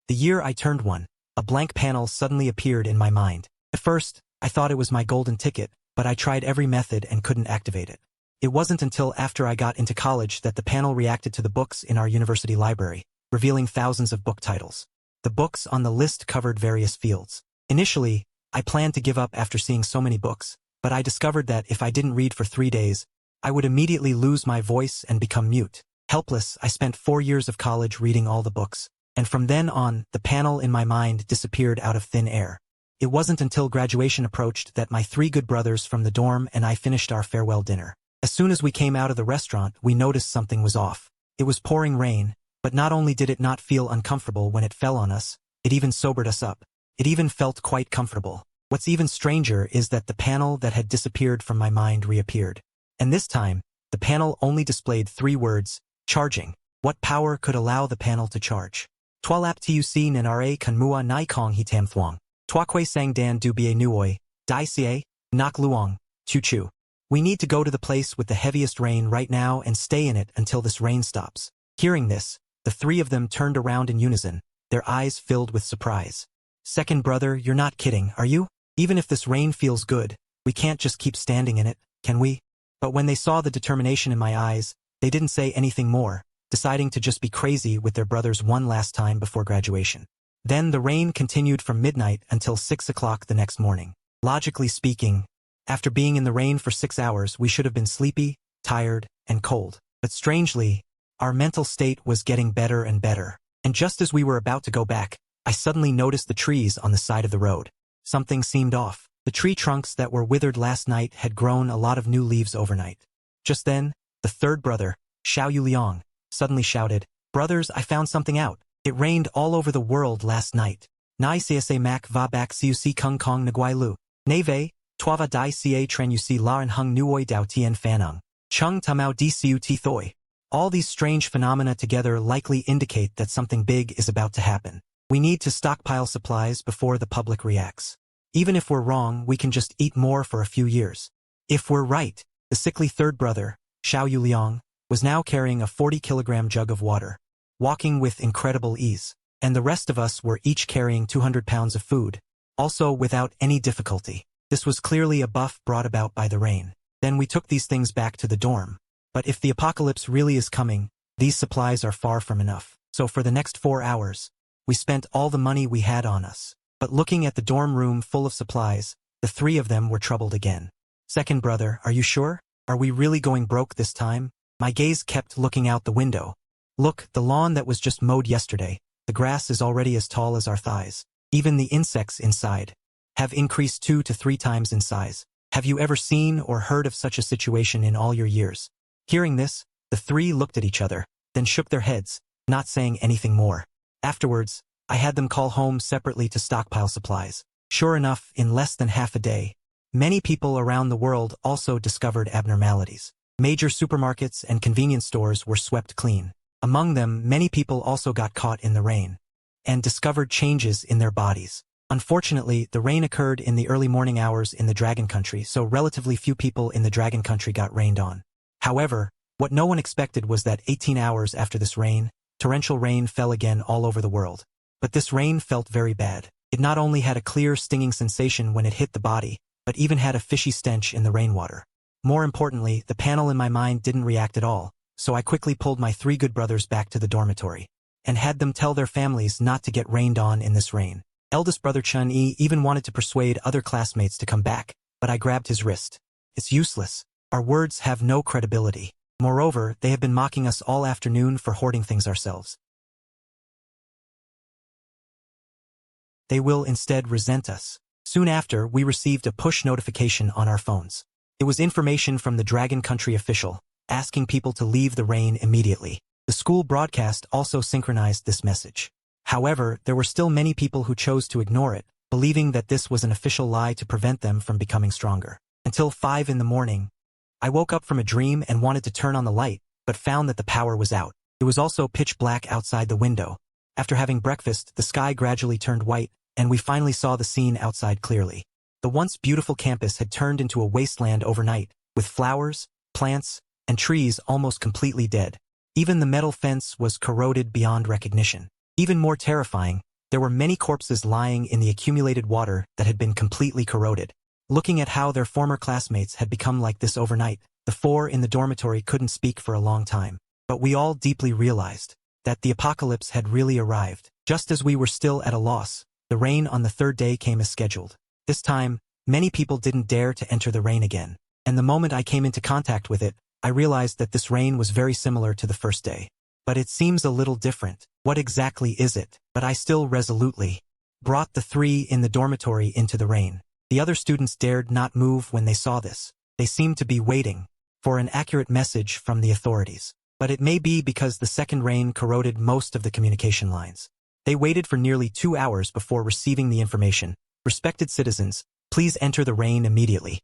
The year I turned one, a blank panel suddenly appeared in my mind. At first, I thought it was my golden ticket, but I tried every method and couldn't activate it. It wasn't until after I got into college that the panel reacted to the books in our university library, revealing thousands of book titles. The books on the list covered various fields. Initially, I planned to give up after seeing so many books, but I discovered that if I didn't read for 3 days, I would immediately lose my voice and become mute. Helpless, I spent 4 years of college reading all the books, and from then on, the panel in my mind disappeared out of thin air. It wasn't until graduation approached that my 3 good brothers from the dorm and I finished our farewell dinner. As soon as we came out of the restaurant, we noticed something was off. It was pouring rain, but not only did it not feel uncomfortable when it fell on us, it even sobered us up. It even felt quite comfortable. What's even stranger is that the panel that had disappeared from my mind reappeared. And this time, the panel only displayed 3 words: charging. What power could allow the panel to charge? Tualap tuc nanare kan mua nai kong hitam thuong. Tuakwe sang dan du bie nuoi, dai sie, nak luong, chu chu. We need to go to the place with the heaviest rain right now and stay in it until this rain stops. Hearing this, the 3 of them turned around in unison, their eyes filled with surprise. Second brother, you're not kidding, are you? Even if this rain feels good, we can't just keep standing in it, can we? But when they saw the determination in my eyes, they didn't say anything more, deciding to just be crazy with their brothers one last time before graduation. Then the rain continued from midnight until 6 o'clock the next morning. Logically speaking, after being in the rain for 6 hours, we should have been sleepy, tired, and cold. But strangely, our mental state was getting better and better. And just as we were about to go back, I suddenly noticed the trees on the side of the road. Something seemed off. The tree trunks that were withered last night had grown a lot of new leaves overnight. Just then, the 3rd brother, Xiao Yuliang, suddenly shouted, "Brothers, I found something out. It rained all over the world last night. Nai csa mak va bak siu kung kong nguai lu. Neve, tuava dai ca tran uc la and hung nuoi dao tien fanung. Chung tamao di siu ti thoi." All these strange phenomena together likely indicate that something big is about to happen. We need to stockpile supplies before the public reacts. Even if we're wrong, we can just eat more for a few years. If we're right, the sickly 3rd brother, Xiao Yuliang, was now carrying a 40-kilogram jug of water, walking with incredible ease, and the rest of us were each carrying 200 pounds of food, also without any difficulty. This was clearly a buff brought about by the rain. Then we took these things back to the dorm. But if the apocalypse really is coming, these supplies are far from enough. So for the next 4 hours, we spent all the money we had on us. But looking at the dorm room full of supplies, the 3 of them were troubled again. Second brother, are you sure? Are we really going broke this time? My gaze kept looking out the window. Look, the lawn that was just mowed yesterday, the grass is already as tall as our thighs. Even the insects inside have increased 2 to 3 times in size. Have you ever seen or heard of such a situation in all your years? Hearing this, the 3 looked at each other, then shook their heads, not saying anything more. Afterwards, I had them call home separately to stockpile supplies. Sure enough, in less than half a day, many people around the world also discovered abnormalities. Major supermarkets and convenience stores were swept clean. Among them, many people also got caught in the rain and discovered changes in their bodies. Unfortunately, the rain occurred in the early morning hours in the Dragon Country, so relatively few people in the Dragon Country got rained on. However, what no one expected was that 18 hours after this rain, torrential rain fell again all over the world. But this rain felt very bad. It not only had a clear stinging sensation when it hit the body, but even had a fishy stench in the rainwater. More importantly, the panel in my mind didn't react at all, so I quickly pulled my 3 good brothers back to the dormitory and had them tell their families not to get rained on in this rain. Eldest brother Chun-Yi even wanted to persuade other classmates to come back, but I grabbed his wrist. It's useless. Our words have no credibility. Moreover, they have been mocking us all afternoon for hoarding things ourselves. They will instead resent us. Soon after, we received a push notification on our phones. It was information from the Dragon Country official, asking people to leave the rain immediately. The school broadcast also synchronized this message. However, there were still many people who chose to ignore it, believing that this was an official lie to prevent them from becoming stronger. Until 5 in the morning, I woke up from a dream and wanted to turn on the light, but found that the power was out. It was also pitch black outside the window. After having breakfast, the sky gradually turned white, and we finally saw the scene outside clearly. The once beautiful campus had turned into a wasteland overnight, with flowers, plants, and trees almost completely dead. Even the metal fence was corroded beyond recognition. Even more terrifying, There were many corpses lying in the accumulated water that had been completely corroded. Looking at how their former classmates had become like this overnight, the four in the dormitory couldn't speak for a long time. But we all deeply realized that the apocalypse had really arrived. Just as we were still at a loss, the rain on the third day came as scheduled. This time, many people didn't dare to enter the rain again. And the moment I came into contact with it, I realized that this rain was very similar to the first day. But it seems a little different. What exactly is it? But I still resolutely brought the three in the dormitory into the rain. The other students dared not move when they saw this. They seemed to be waiting for an accurate message from the authorities. But it may be because the second rain corroded most of the communication lines. They waited for nearly 2 hours before receiving the information. Respected citizens, please enter the rain immediately.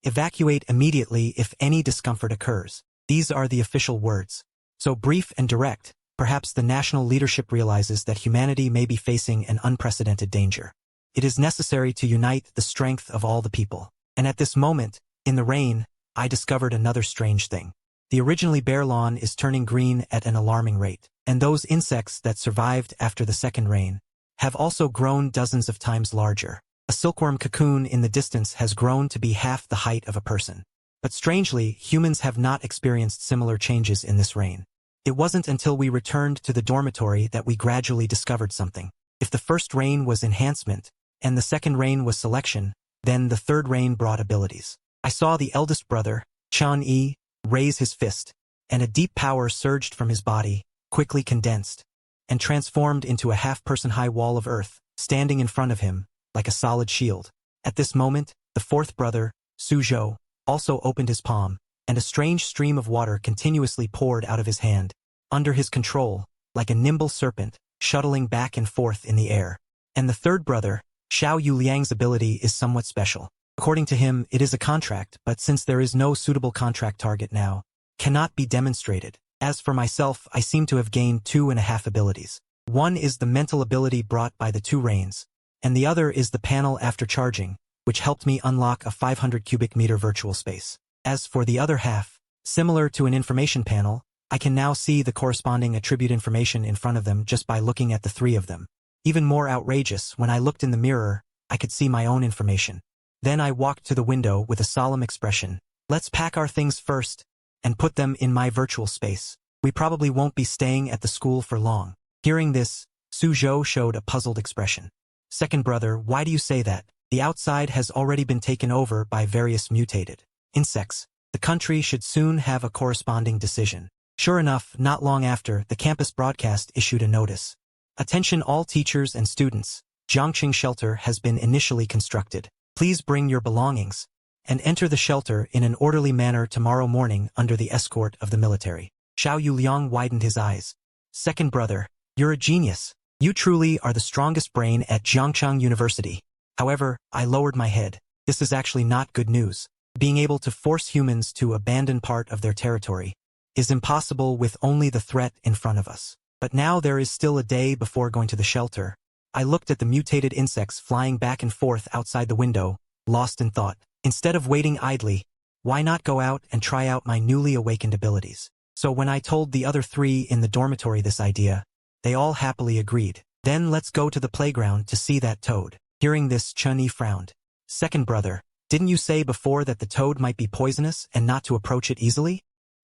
Evacuate immediately if any discomfort occurs. These are the official words. So brief and direct, perhaps the national leadership realizes that humanity may be facing an unprecedented danger. It is necessary to unite the strength of all the people. And at this moment, in the rain, I discovered another strange thing. The originally bare lawn is turning green at an alarming rate, and those insects that survived after the second rain have also grown dozens of times larger. A silkworm cocoon in the distance has grown to be half the height of a person. But strangely, humans have not experienced similar changes in this rain. It wasn't until we returned to the dormitory that we gradually discovered something. If the first rain was enhancement, and the second rain was selection, then the third rain brought abilities. I saw the eldest brother, Chun-Yi, raise his fist, and a deep power surged from his body, quickly condensed, and transformed into a half-person-high wall of earth, standing in front of him, like a solid shield. At this moment, the fourth brother, Suzhou, also opened his palm, and a strange stream of water continuously poured out of his hand, under his control, like a nimble serpent, shuttling back and forth in the air. And the third brother, Xiao Yuliang's ability is somewhat special. According to him, it is a contract, but since there is no suitable contract target now, cannot be demonstrated. As for myself, I seem to have gained 2.5 abilities. One is the mental ability brought by the 2 rains, and the other is the panel after charging, which helped me unlock a 500 cubic meter virtual space. As for the other half, similar to an information panel, I can now see the corresponding attribute information in front of them just by looking at the 3 of them. Even more outrageous, when I looked in the mirror, I could see my own information. Then I walked to the window with a solemn expression. Let's pack our things first, and put them in my virtual space. We probably won't be staying at the school for long. Hearing this, Suzhou showed a puzzled expression. Second brother, why do you say that? The outside has already been taken over by various mutated insects. The country should soon have a corresponding decision. Sure enough, not long after, the campus broadcast issued a notice. Attention all teachers and students. Zhangqing shelter has been initially constructed. Please bring your belongings and enter the shelter in an orderly manner tomorrow morning under the escort of the military. Xiao Yuliang widened his eyes. Second brother, you're a genius. You truly are the strongest brain at Zhangcheng University. However, I lowered my head. This is actually not good news. Being able to force humans to abandon part of their territory is impossible with only the threat in front of us. But now there is still a day before going to the shelter. I looked at the mutated insects flying back and forth outside the window, lost in thought. Instead of waiting idly, why not go out and try out my newly awakened abilities? So when I told the other 3 in the dormitory this idea, they all happily agreed. Then let's go to the playground to see that toad. Hearing this, Chun-Yi frowned. Second brother, didn't you say before that the toad might be poisonous and not to approach it easily?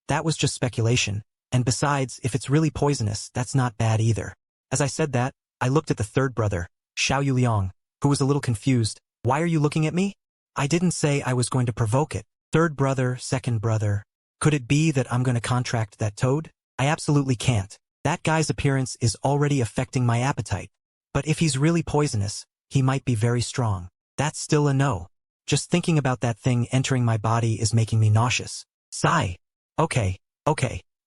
That was just speculation, and besides, if it's really poisonous, that's not bad either. As I said that, I looked at the third brother, Xiao Yuliang, who was a little confused. Why are you looking at me? I didn't say I was going to provoke it. Third brother, second brother. Could it be that I'm going to contract that toad? I absolutely can't. That guy's appearance is already affecting my appetite. But if he's really poisonous, he might be very strong. That's still a no. Just thinking about that thing entering my body is making me nauseous. Sigh. Okay.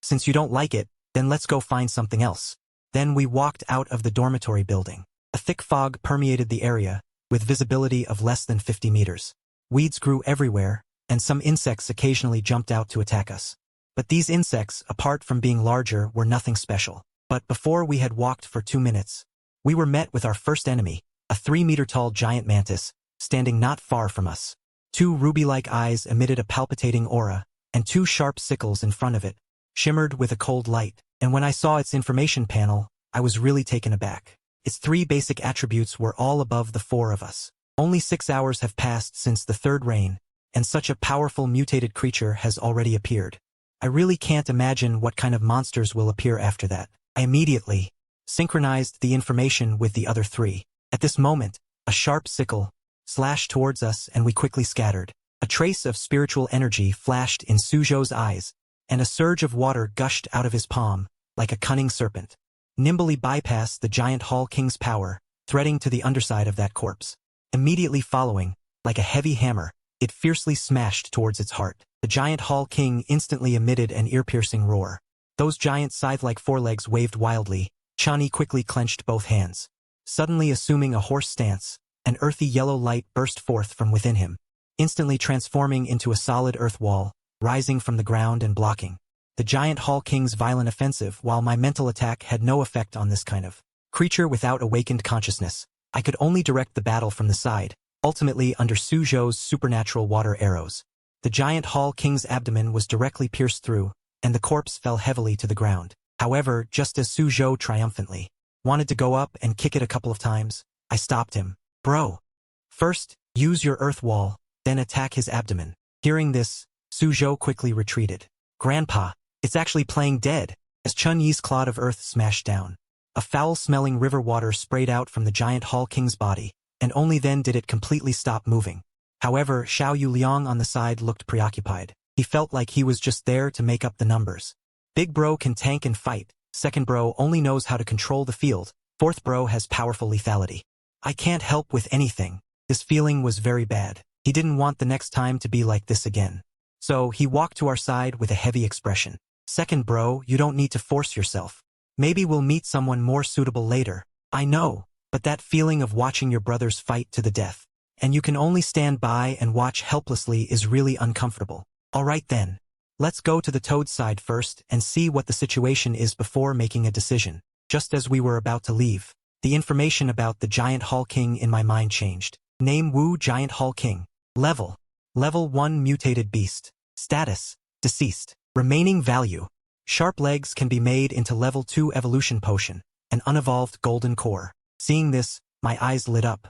Since you don't like it, then let's go find something else. Then we walked out of the dormitory building. A thick fog permeated the area, with visibility of less than 50 meters. Weeds grew everywhere, and some insects occasionally jumped out to attack us. But these insects, apart from being larger, were nothing special. But before we had walked for 2 minutes, we were met with our first enemy, a 3-meter-tall giant mantis, standing not far from us. 2 ruby-like eyes emitted a palpitating aura, and 2 sharp sickles in front of it shimmered with a cold light. And when I saw its information panel, I was really taken aback. Its 3 basic attributes were all above the 4 of us. Only 6 hours have passed since the 3rd reign, and such a powerful mutated creature has already appeared. I really can't imagine what kind of monsters will appear after that. I immediately synchronized the information with the other 3. At this moment, a sharp sickle slashed towards us and we quickly scattered. A trace of spiritual energy flashed in Suzhou's eyes, and a surge of water gushed out of his palm, like a cunning serpent. Nimbly bypassed the giant Hall King's power, threading to the underside of that corpse. Immediately following, like a heavy hammer, it fiercely smashed towards its heart. The giant Hall King instantly emitted an ear-piercing roar. Those giant scythe-like forelegs waved wildly. Chani quickly clenched both hands. Suddenly assuming a horse stance, an earthy yellow light burst forth from within him, instantly transforming into a solid earth wall, rising from the ground and blocking the giant Hall King's violent offensive. While my mental attack had no effect on this kind of creature without awakened consciousness, I could only direct the battle from the side, ultimately under Suzhou's supernatural water arrows. The giant Hall King's abdomen was directly pierced through, and the corpse fell heavily to the ground. However, just as Suzhou triumphantly wanted to go up and kick it a couple of times, I stopped him. Bro, first, use your earth wall, then attack his abdomen. Hearing this, Suzhou quickly retreated. Grandpa, it's actually playing dead, as Chun Yi's clod of earth smashed down. A foul-smelling river water sprayed out from the giant Hall King's body, and only then did it completely stop moving. However, Xiao Yuliang on the side looked preoccupied. He felt like he was just there to make up the numbers. Big bro can tank and fight, second bro only knows how to control the field, fourth bro has powerful lethality. I can't help with anything. This feeling was very bad. He didn't want the next time to be like this again. So, he walked to our side with a heavy expression. Second bro, you don't need to force yourself. Maybe we'll meet someone more suitable later. I know, but that feeling of watching your brothers fight to the death, and you can only stand by and watch helplessly is really uncomfortable. Alright then. Let's go to the Toad's side first and see what the situation is before making a decision. Just as we were about to leave, the information about the giant Hall King in my mind changed. Name Wu Giant Hall King. Level 1 mutated beast. Status, deceased. Remaining value. Sharp legs can be made into level 2 evolution potion, an unevolved golden core. Seeing this, my eyes lit up.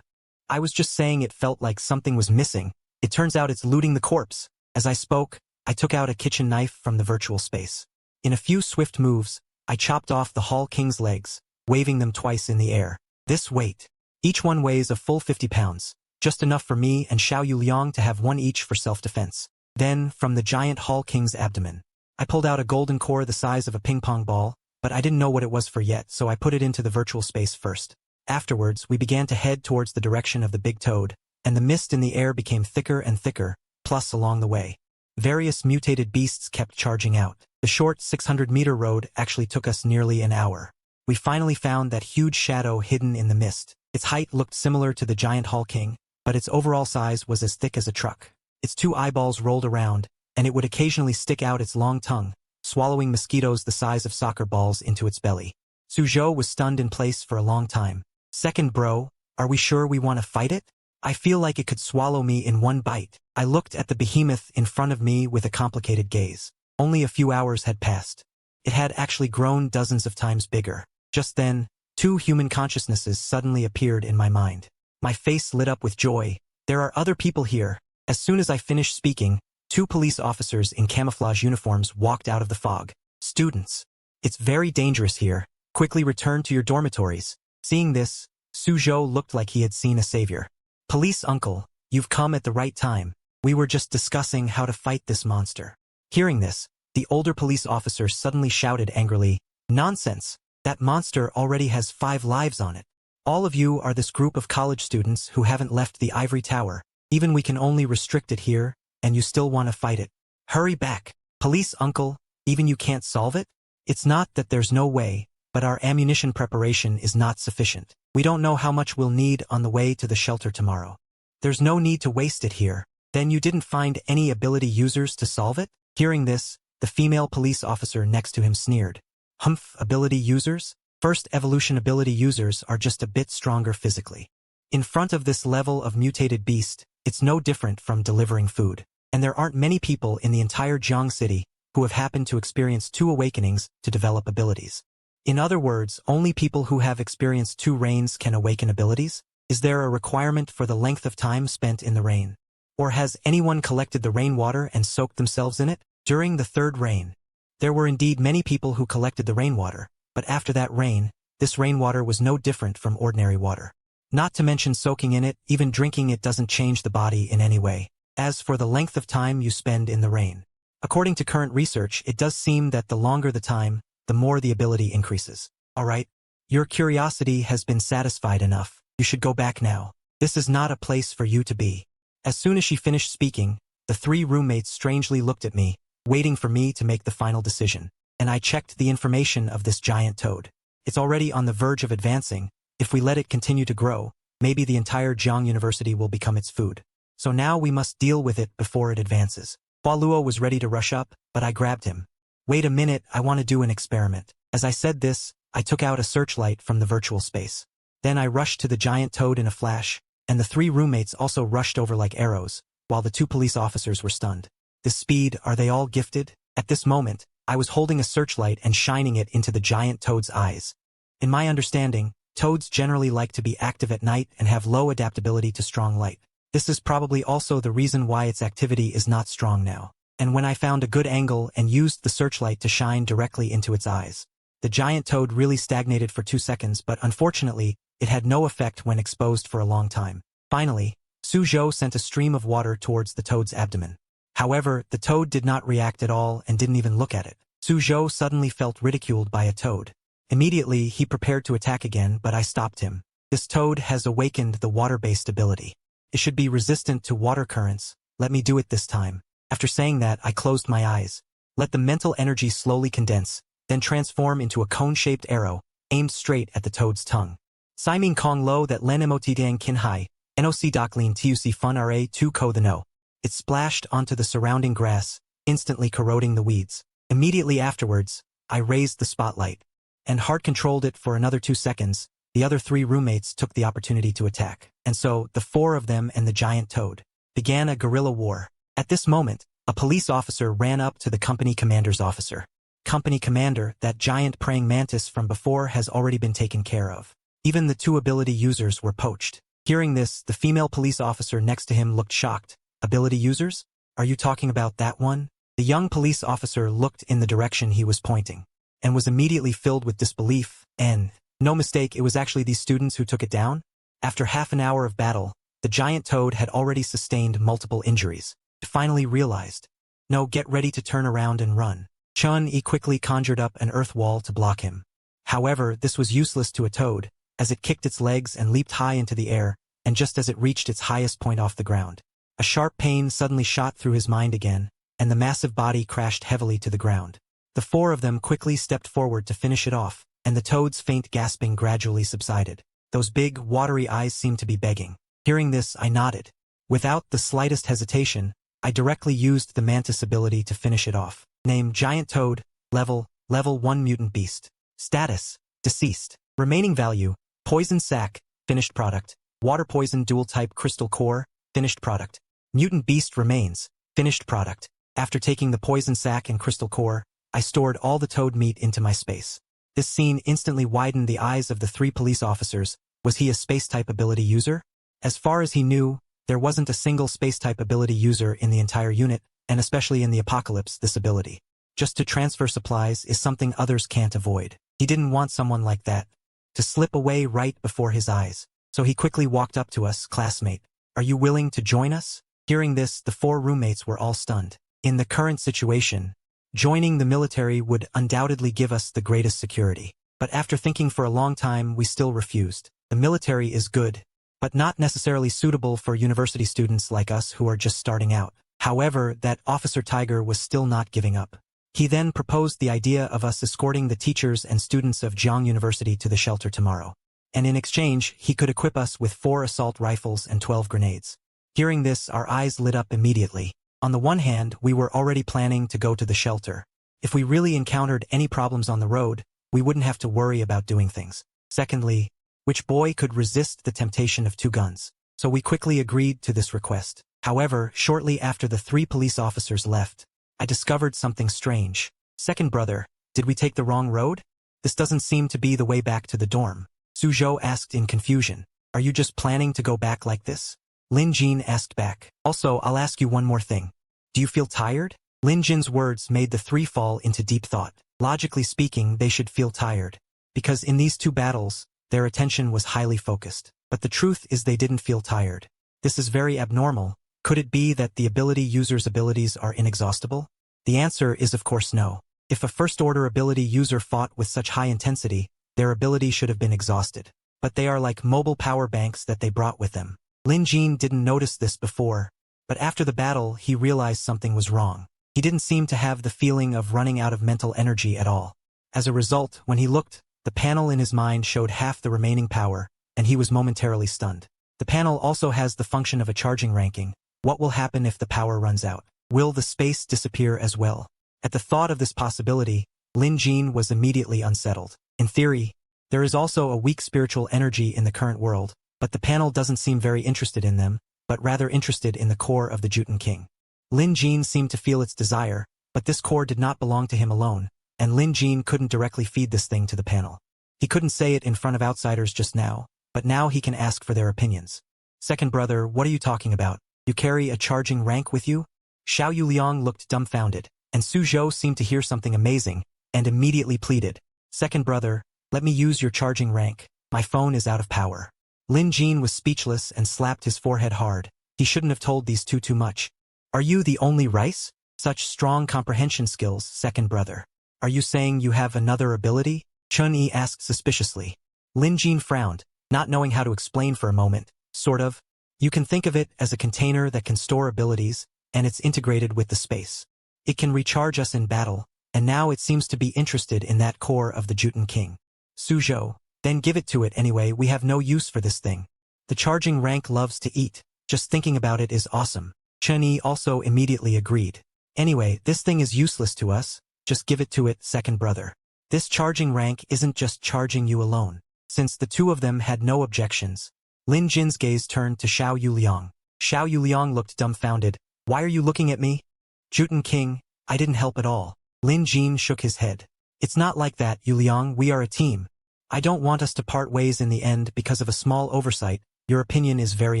I was just saying it felt like something was missing. It turns out it's looting the corpse. As I spoke, I took out a kitchen knife from the virtual space. In a few swift moves, I chopped off the Hall King's legs, waving them twice in the air. This weight. Each one weighs a full 50 pounds, just enough for me and Xiao Yuliang to have one each for self-defense. Then, from the giant Hall King's abdomen, I pulled out a golden core the size of a ping-pong ball, but I didn't know what it was for yet, so I put it into the virtual space first. Afterwards, we began to head towards the direction of the big toad, and the mist in the air became thicker and thicker, plus along the way, various mutated beasts kept charging out. The short 600-meter road actually took us nearly an hour. We finally found that huge shadow hidden in the mist. Its height looked similar to the giant Hall King, but its overall size was as thick as a truck. Its 2 eyeballs rolled around, and it would occasionally stick out its long tongue, swallowing mosquitoes the size of soccer balls into its belly. Suzhou was stunned in place for a long time. Second bro, are we sure we want to fight it? I feel like it could swallow me in one bite. I looked at the behemoth in front of me with a complicated gaze. Only a few hours had passed. It had actually grown dozens of times bigger. Just then, 2 human consciousnesses suddenly appeared in my mind. My face lit up with joy. There are other people here. As soon as I finished speaking, 2 police officers in camouflage uniforms walked out of the fog. Students. It's very dangerous here. Quickly return to your dormitories. Seeing this, Suzhou looked like he had seen a savior. Police uncle, you've come at the right time. We were just discussing how to fight this monster. Hearing this, the older police officer suddenly shouted angrily, Nonsense! That monster already has 5 lives on it. All of you are this group of college students who haven't left the ivory tower. Even we can only restrict it here, and you still want to fight it. Hurry back. Police uncle, even you can't solve it? It's not that there's no way, but our ammunition preparation is not sufficient. We don't know how much we'll need on the way to the shelter tomorrow. There's no need to waste it here. Then you didn't find any ability users to solve it? Hearing this, the female police officer next to him sneered. Humph, ability users? First evolution ability users are just a bit stronger physically. In front of this level of mutated beast, it's no different from delivering food. And there aren't many people in the entire Jiang city who have happened to experience 2 awakenings to develop abilities. In other words, only people who have experienced 2 rains can awaken abilities? Is there a requirement for the length of time spent in the rain? Or has anyone collected the rainwater and soaked themselves in it? During the 3rd rain, there were indeed many people who collected the rainwater, but after that rain, this rainwater was no different from ordinary water. Not to mention soaking in it, even drinking it doesn't change the body in any way. As for the length of time you spend in the rain, according to current research, it does seem that the longer the time, the more the ability increases. Alright, your curiosity has been satisfied enough. You should go back now. This is not a place for you to be. As soon as she finished speaking, the 3 roommates strangely looked at me, waiting for me to make the final decision. And I checked the information of this giant toad. It's already on the verge of advancing. If we let it continue to grow, maybe the entire Jiang University will become its food. So now we must deal with it before it advances. Hua Luo was ready to rush up, but I grabbed him. Wait a minute, I want to do an experiment. As I said this, I took out a searchlight from the virtual space. Then I rushed to the giant toad in a flash, and the 3 roommates also rushed over like arrows, while the 2 police officers were stunned. This speed, are they all gifted? At this moment, I was holding a searchlight and shining it into the giant toad's eyes. In my understanding, toads generally like to be active at night and have low adaptability to strong light. This is probably also the reason why its activity is not strong now. And when I found a good angle and used the searchlight to shine directly into its eyes, the giant toad really stagnated for 2 seconds, but unfortunately, it had no effect when exposed for a long time. Finally, Su Zhou sent a stream of water towards the toad's abdomen. However, the toad did not react at all and didn't even look at it. Su Zhou suddenly felt ridiculed by a toad. Immediately, he prepared to attack again, but I stopped him. This toad has awakened the water-based ability. It should be resistant to water currents. Let me do it this time. After saying that, I closed my eyes. Let the mental energy slowly condense, then transform into a cone-shaped arrow, aimed straight at the toad's tongue. Siming Kong Lo that len motdang kin hai, noc doclin tuc fun ra 2 ko the no. It splashed onto the surrounding grass, instantly corroding the weeds. Immediately afterwards, I raised the spotlight, and hard-controlled it for another 2 seconds. The other 3 roommates took the opportunity to attack, and so the 4 of them and the giant toad began a guerrilla war. At this moment, a police officer ran up to the company commander's officer. Company commander, that giant praying mantis from before has already been taken care of. Even the 2 ability users were poached. Hearing this, the female police officer next to him looked shocked. Ability users? Are you talking about that one? The young police officer looked in the direction he was pointing, and was immediately filled with disbelief, and, no mistake, it was actually these students who took it down? After half an hour of battle, the giant toad had already sustained multiple injuries. It finally realized. No, get ready to turn around and run. Chun-Yi quickly conjured up an earth wall to block him. However, this was useless to a toad, as it kicked its legs and leaped high into the air, and just as it reached its highest point off the ground, a sharp pain suddenly shot through his mind again, and the massive body crashed heavily to the ground. The 4 of them quickly stepped forward to finish it off, and the toad's faint gasping gradually subsided. Those big, watery eyes seemed to be begging. Hearing this, I nodded. Without the slightest hesitation, I directly used the mantis ability to finish it off. Name: Giant Toad. Level 1 Mutant Beast. Status: Deceased. Remaining value: Poison Sac, finished product. Water Poison Dual Type Crystal Core, finished product. Mutant Beast Remains, finished product. After taking the Poison Sac and Crystal Core, I stored all the toad meat into my space. This scene instantly widened the eyes of the 3 police officers. Was he a space-type ability user? As far as he knew, there wasn't a single space-type ability user in the entire unit, and especially in the apocalypse, this ability. Just to transfer supplies is something others can't avoid. He didn't want someone like that to slip away right before his eyes. So he quickly walked up to us. Classmate, are you willing to join us? Hearing this, the 4 roommates were all stunned. In the current situation, joining the military would undoubtedly give us the greatest security. But after thinking for a long time, we still refused. The military is good, but not necessarily suitable for university students like us who are just starting out. However, that Officer Tiger was still not giving up. He then proposed the idea of us escorting the teachers and students of Jiang University to the shelter tomorrow. And in exchange, he could equip us with 4 assault rifles and 12 grenades. Hearing this, our eyes lit up immediately. On the one hand, we were already planning to go to the shelter. If we really encountered any problems on the road, we wouldn't have to worry about doing things. Secondly, which boy could resist the temptation of 2 guns? So we quickly agreed to this request. However, shortly after the 3 police officers left, I discovered something strange. Second brother, did we take the wrong road? This doesn't seem to be the way back to the dorm. Suzhou asked in confusion. Are you just planning to go back like this? Lin Jin asked back. Also, I'll ask you one more thing. Do you feel tired? Lin Jin's words made the three fall into deep thought. Logically speaking, they should feel tired, because in these two battles, their attention was highly focused. But the truth is they didn't feel tired. This is very abnormal. Could it be that the ability user's abilities are inexhaustible? The answer is of course no. If a first-order ability user fought with such high intensity, their ability should have been exhausted. But they are like mobile power banks that they brought with them. Lin Jin didn't notice this before, but after the battle he realized something was wrong. He didn't seem to have the feeling of running out of mental energy at all. As a result, when he looked, the panel in his mind showed half the remaining power, and he was momentarily stunned. The panel also has the function of a charging ranking. What will happen if the power runs out? Will the space disappear as well? At the thought of this possibility, Lin Jin was immediately unsettled. In theory, there is also a weak spiritual energy in the current world, but the panel doesn't seem very interested in them, but rather interested in the core of the Juten King. Lin Jin seemed to feel its desire, but this core did not belong to him alone, and Lin Jin couldn't directly feed this thing to the panel. He couldn't say it in front of outsiders just now, but now he can ask for their opinions. Second brother, what are you talking about? You carry a charging rank with you? Xiao Yuliang looked dumbfounded, and Suzhou seemed to hear something amazing, and immediately pleaded. Second brother, let me use your charging rank. My phone is out of power. Lin Jin was speechless and slapped his forehead hard. He shouldn't have told these two too much. Are you the only rice? Such strong comprehension skills, second brother. Are you saying you have another ability? Chun-Yi asked suspiciously. Lin Jin frowned, not knowing how to explain for a moment. Sort of. You can think of it as a container that can store abilities, and it's integrated with the space. It can recharge us in battle, and now it seems to be interested in that core of the Juten King. Suzhou, then give it to it anyway, we have no use for this thing. The charging rank loves to eat. Just thinking about it is awesome. Chun-Yi also immediately agreed. Anyway, this thing is useless to us. Just give it to it, second brother. This charging rank isn't just charging you alone. Since the two of them had no objections, Lin Jin's gaze turned to Xiao Yuliang. Xiao Yuliang looked dumbfounded. Why are you looking at me? Juten King, I didn't help at all. Lin Jin shook his head. It's not like that, Yuliang, we are a team. I don't want us to part ways in the end because of a small oversight. Your opinion is very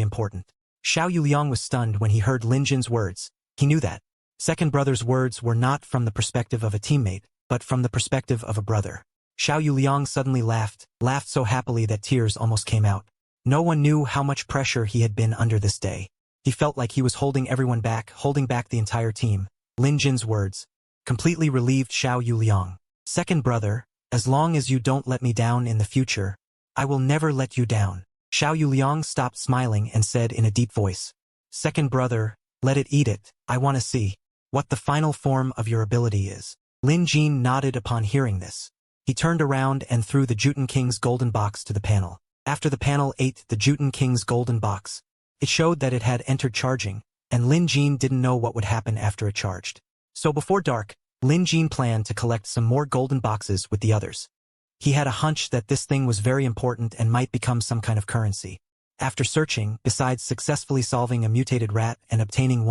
important. Xiao Yuliang was stunned when he heard Lin Jin's words. He knew that. Second brother's words were not from the perspective of a teammate, but from the perspective of a brother. Xiao Yuliang suddenly laughed so happily that tears almost came out. No one knew how much pressure he had been under this day. He felt like he was holding everyone back, holding back the entire team. Lin Jin's words completely relieved Xiao Yuliang. Second brother, as long as you don't let me down in the future, I will never let you down. Xiao Yuliang stopped smiling and said in a deep voice. Second brother, let it eat it. I want to see what the final form of your ability is. Lin Jin nodded upon hearing this. He turned around and threw the Juten King's golden box to the panel. After the panel ate the Juten King's golden box, it showed that it had entered charging, and Lin Jin didn't know what would happen after it charged. So before dark, Lin Jin planned to collect some more golden boxes with the others. He had a hunch that this thing was very important and might become some kind of currency. After searching, besides successfully solving a mutated rat and obtaining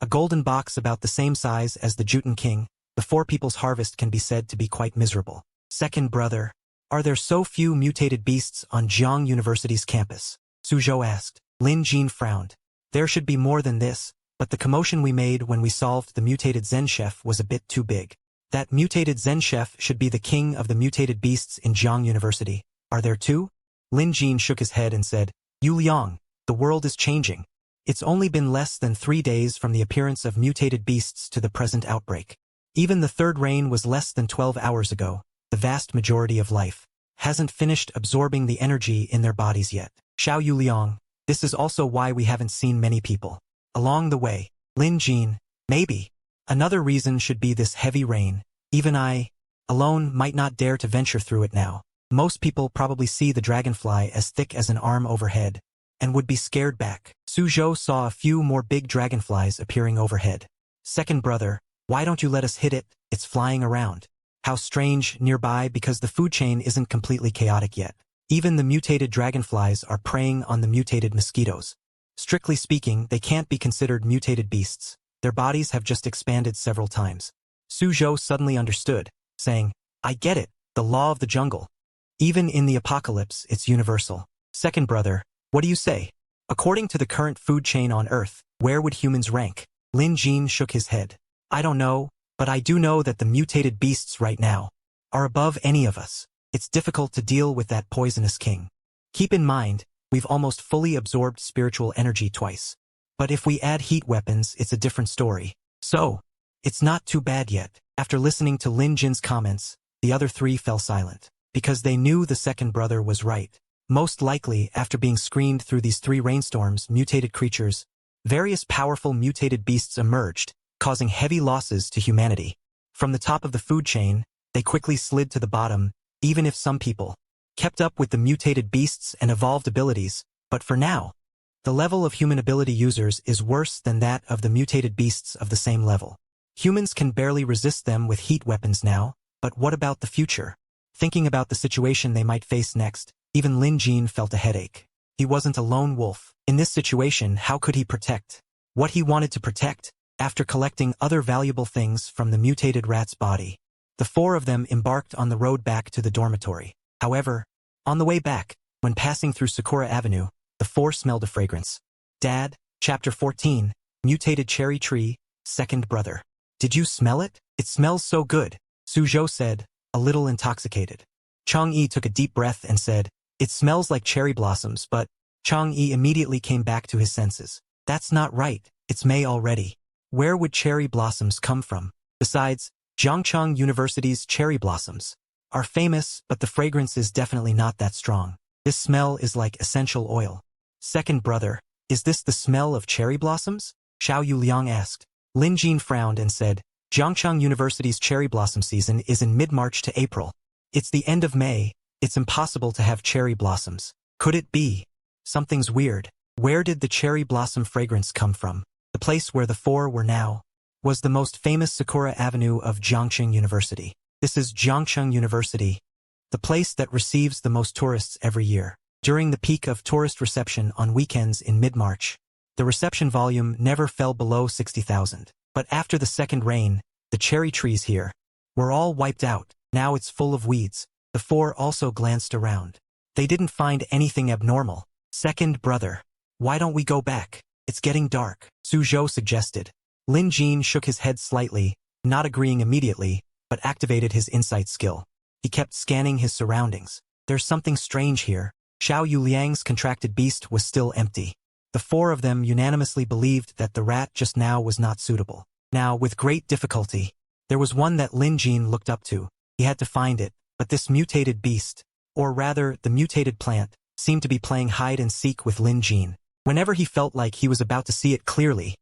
a golden box about the same size as the Juten King, the four people's harvest can be said to be quite miserable. Second brother, are there so few mutated beasts on Jiang University's campus? Suzhou asked. Lin Jin frowned. There should be more than this, but the commotion we made when we solved the mutated Zen chef was a bit too big. That mutated Zen chef should be the king of the mutated beasts in Jiang University. Are there two? Lin Jin shook his head and said, Yu Liang, the world is changing. It's only been less than 3 days from the appearance of mutated beasts to the present outbreak. Even the third reign was less than 12 hours ago. The vast majority of life hasn't finished absorbing the energy in their bodies yet. Xiao Yu Liang, this is also why we haven't seen many people along the way. Lin Jin, maybe. Another reason should be this heavy rain. Even I, alone, might not dare to venture through it now. Most people probably see the dragonfly as thick as an arm overhead, and would be scared back. Suzhou saw a few more big dragonflies appearing overhead. Second brother, why don't you let us hit it? It's flying around. How strange, nearby, because the food chain isn't completely chaotic yet. Even the mutated dragonflies are preying on the mutated mosquitoes. Strictly speaking, they can't be considered mutated beasts. Their bodies have just expanded several times. Suzhou suddenly understood, saying, I get it. the law of the jungle. Even in the apocalypse, it's universal. Second brother, what do you say? According to the current food chain on Earth, where would humans rank? Lin Jin shook his head. I don't know, but I do know that the mutated beasts right now are above any of us. It's difficult to deal with that poisonous king. Keep in mind, we've almost fully absorbed spiritual energy twice. But if we add heat weapons, it's a different story. So, it's not too bad yet. After listening to Lin Jin's comments, the other three fell silent, because they knew the second brother was right. Most likely, after being screamed through these three rainstorms, mutated creatures, various powerful mutated beasts emerged, causing heavy losses to humanity. From the top of the food chain, they quickly slid to the bottom, even if some people kept up with the mutated beasts and evolved abilities, but for now, the level of human ability users is worse than that of the mutated beasts of the same level. Humans can barely resist them with heat weapons now, but what about the future? Thinking about the situation they might face next, even Lin Jin felt a headache. He wasn't a lone wolf. In this situation, how could he protect what he wanted to protect? After collecting other valuable things from the mutated rat's body, the four of them embarked on the road back to the dormitory. However, on the way back, when passing through Sakura Avenue, the four smelled a fragrance. Dad, Chapter 14, Mutated Cherry Tree, Second Brother. Did you smell it? It smells so good, Suzhou said, a little intoxicated. Chang'e took a deep breath and said, it smells like cherry blossoms, but Chang'e immediately came back to his senses. That's not right, it's May already. Where would cherry blossoms come from? Besides, Zhangcheng University's cherry blossoms are famous, but the fragrance is definitely not that strong. This smell is like essential oil. Second brother, is this the smell of cherry blossoms? Xiao Yuliang asked. Lin Jin frowned and said, Zhangcheng University's cherry blossom season is in mid-March to April. It's the end of May. It's impossible to have cherry blossoms. Could it be? Something's weird. Where did the cherry blossom fragrance come from? The place where the four were now was the most famous Sakura Avenue of Zhangcheng University. This is Zhangcheng University, the place that receives the most tourists every year. During the peak of tourist reception on weekends in mid-March, the reception volume never fell below 60,000. But after the second rain, the cherry trees here were all wiped out. Now it's full of weeds. The four also glanced around. They didn't find anything abnormal. Second brother, why don't we go back? It's getting dark, Suzhou suggested. Lin Jin shook his head slightly, not agreeing immediately, but activated his insight skill. He kept scanning his surroundings. There's something strange here. Xiao Yuliang's contracted beast was still empty. The four of them unanimously believed that the rat just now was not suitable. Now, with great difficulty, there was one that Lin Jin looked up to. He had to find it, but this mutated beast, or rather the mutated plant, seemed to be playing hide-and-seek with Lin Jin. Whenever he felt like he was about to see it clearly,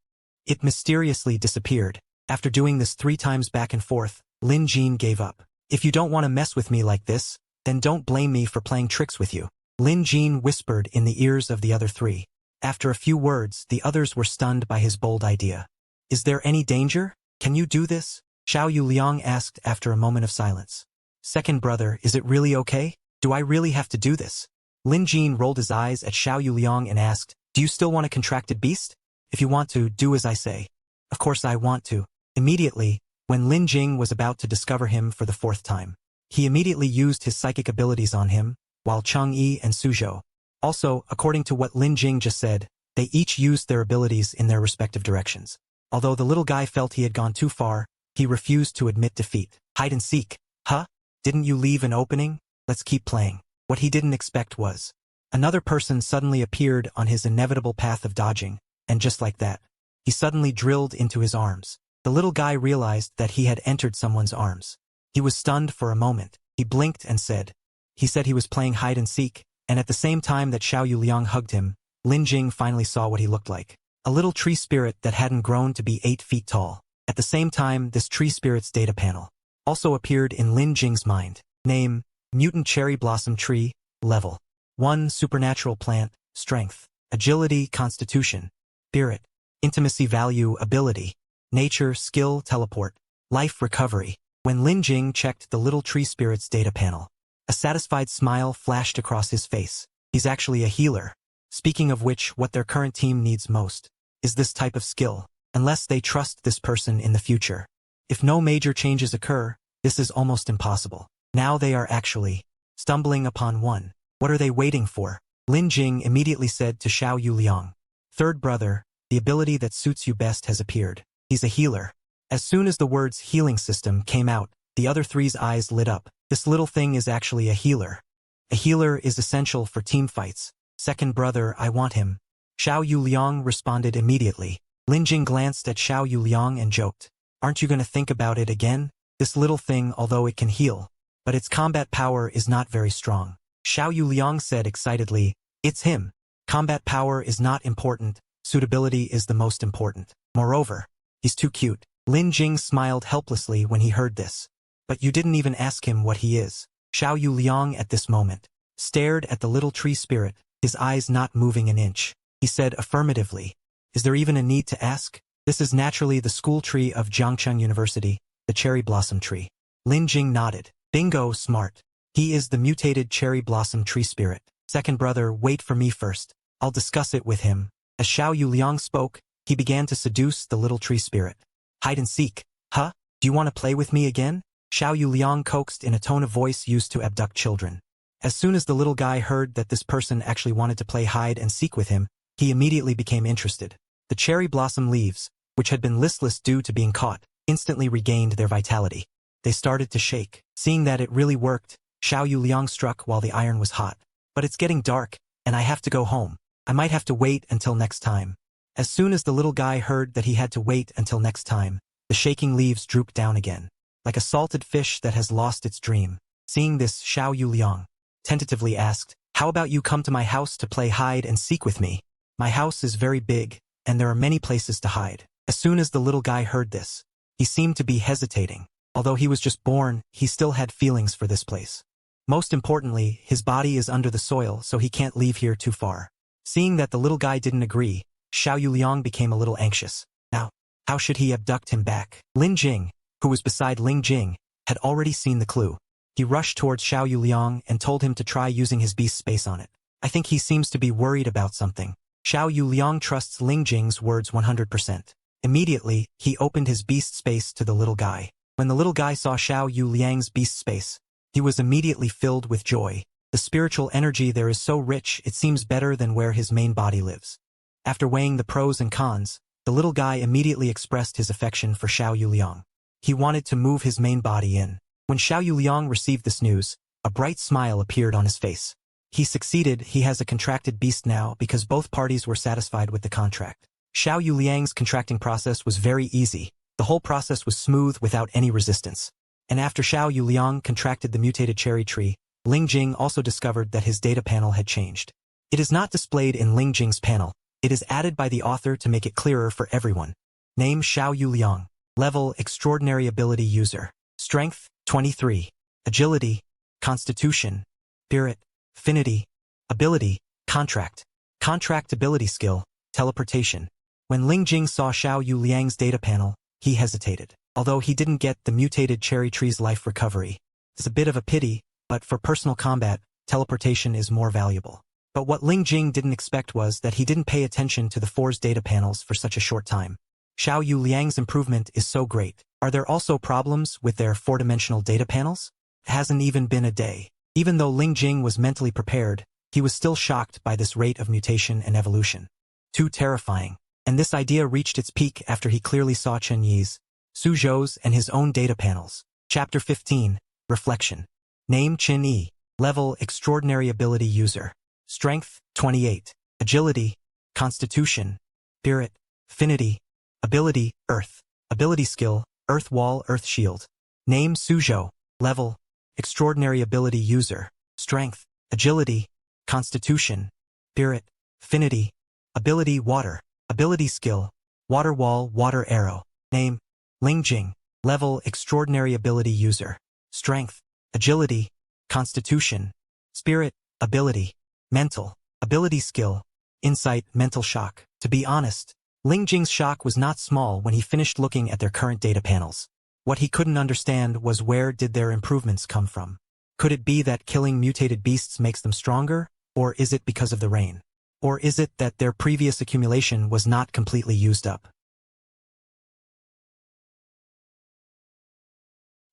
it mysteriously disappeared. After doing this 3 times back and forth, Lin Jin gave up. If you don't want to mess with me like this, then don't blame me for playing tricks with you. Lin Jin whispered in the ears of the other 3. After a few words, the others were stunned by his bold idea. Is there any danger? Can you do this? Xiao Yuliang asked after a moment of silence. Second brother, is it really okay? Do I really have to do this? Lin Jin rolled his eyes at Xiao Yuliang and asked, do you still want a contracted beast? If you want to, do as I say. Of course I want to. Immediately, when Lin Jing was about to discover him for the 4th time, he immediately used his psychic abilities on him, while Chang'e and Suzhou. Also, according to what Lin Jing just said, they each used their abilities in their respective directions. Although the little guy felt he had gone too far, he refused to admit defeat. Hide and seek. Huh? Didn't you leave an opening? Let's keep playing. What he didn't expect was another person suddenly appeared on his inevitable path of dodging, and just like that, he suddenly drilled into his arms. The little guy realized that he had entered someone's arms. He was stunned for a moment. He blinked and said, he was playing hide and seek, and at the same time that Xiao Yuliang hugged him, Lin Jing finally saw what he looked like. A little tree spirit that hadn't grown to be 8 feet tall. At the same time, this tree spirit's data panel also appeared in Lin Jing's mind. Name, Mutant Cherry Blossom Tree, Level 1 Supernatural Plant, Strength, Agility, Constitution, Spirit, Intimacy Value, Ability, Nature, Skill, Teleport, Life Recovery. When Lin Jing checked the little tree spirit's data panel, a satisfied smile flashed across his face. He's actually a healer. Speaking of which, what their current team needs most is this type of skill, unless they trust this person in the future. If no major changes occur, this is almost impossible. Now they are actually stumbling upon one. What are they waiting for? Lin Jing immediately said to Xiao Yuliang. Third brother, the ability that suits you best has appeared. He's a healer. As soon as the words healing system came out, the other three's eyes lit up. This little thing is actually a healer. A healer is essential for team fights. Second brother, I want him. Xiao Yuliang responded immediately. Lin Jing glanced at Xiao Yuliang and joked. Aren't you going to think about it again? This little thing, although it can heal, but its combat power is not very strong. Xiao Yuliang said excitedly, it's him. Combat power is not important, suitability is the most important. Moreover, he's too cute. Lin Jing smiled helplessly when he heard this. But you didn't even ask him what he is. Xiao Yuliang at this moment stared at the little tree spirit, his eyes not moving an inch. He said affirmatively, is there even a need to ask? This is naturally the school tree of Jiangcheng University, the cherry blossom tree. Lin Jing nodded. Bingo, smart. He is the mutated cherry blossom tree spirit. Second brother, wait for me first. I'll discuss it with him. As Xiao Yuliang spoke, he began to seduce the little tree spirit. Hide and seek. Huh? Do you want to play with me again? Xiao Yuliang coaxed in a tone of voice used to abduct children. As soon as the little guy heard that this person actually wanted to play hide and seek with him, he immediately became interested. The cherry blossom leaves, which had been listless due to being caught, instantly regained their vitality. They started to shake. Seeing that it really worked, Xiao Yuliang struck while the iron was hot. But it's getting dark, and I have to go home. I might have to wait until next time. As soon as the little guy heard that he had to wait until next time, the shaking leaves drooped down again, like a salted fish that has lost its dream. Seeing this, Xiao Yuliang tentatively asked, how about you come to my house to play hide and seek with me? My house is very big, and there are many places to hide. As soon as the little guy heard this, he seemed to be hesitating. Although he was just born, he still had feelings for this place. Most importantly, his body is under the soil, so he can't leave here too far. Seeing that the little guy didn't agree, Xiao Yuliang became a little anxious. Now, how should he abduct him back? Lin Jing, who was beside Lin Jing, had already seen the clue. He rushed towards Xiao Yuliang and told him to try using his beast space on it. I think he seems to be worried about something. Xiao Yuliang trusts Lin Jing's words 100%. Immediately, he opened his beast space to the little guy. When the little guy saw Xiao Yuliang's beast space, he was immediately filled with joy. The spiritual energy there is so rich it seems better than where his main body lives. After weighing the pros and cons, the little guy immediately expressed his affection for Xiao Yuliang. He wanted to move his main body in. When Xiao Yuliang received this news, a bright smile appeared on his face. He succeeded. He has a contracted beast now because both parties were satisfied with the contract. Xiao Yuliang's contracting process was very easy. The whole process was smooth without any resistance. And after Xiao Yuliang contracted the mutated cherry tree, Ling Jing also discovered that his data panel had changed. It is not displayed in Ling Jing's panel. It is added by the author to make it clearer for everyone. Name Xiao Yuliang. Level Extraordinary Ability User. Strength 23. Agility, Constitution, Spirit, Affinity, Ability, Contract. Contract ability skill, Teleportation. When Ling Jing saw Xiao Yuliang's data panel, he hesitated. Although he didn't get the mutated cherry tree's life recovery. It's a bit of a pity, but for personal combat, teleportation is more valuable. But what Ling Jing didn't expect was that he didn't pay attention to the four's data panels for such a short time. Xiao Yuliang's improvement is so great. Are there also problems with their four-dimensional data panels? It hasn't even been a day. Even though Ling Jing was mentally prepared, he was still shocked by this rate of mutation and evolution. Too terrifying. And this idea reached its peak after he clearly saw Chen Yi's, Su Zhou's and his own data panels. Chapter 15. Reflection. Name Chen Yi. Level Extraordinary Ability User. Strength 28. Agility, Constitution, Spirit, Affinity, Ability, Earth. Ability skill, Earth Wall, Earth Shield. Name Suzhou. Level Extraordinary Ability User. Strength, Agility, Constitution, Spirit, Affinity, Ability, Water. Ability skill, Water Wall, Water Arrow. Name Ling Jing. Level Extraordinary Ability User. Strength, Agility, Constitution, Spirit, Ability, Mental. Ability skill, Insight, Mental Shock. To be honest, Ling Jing's shock was not small when he finished looking at their current data panels. What he couldn't understand was where did their improvements come from. Could it be that killing mutated beasts makes them stronger, or is it because of the rain? Or is it that their previous accumulation was not completely used up?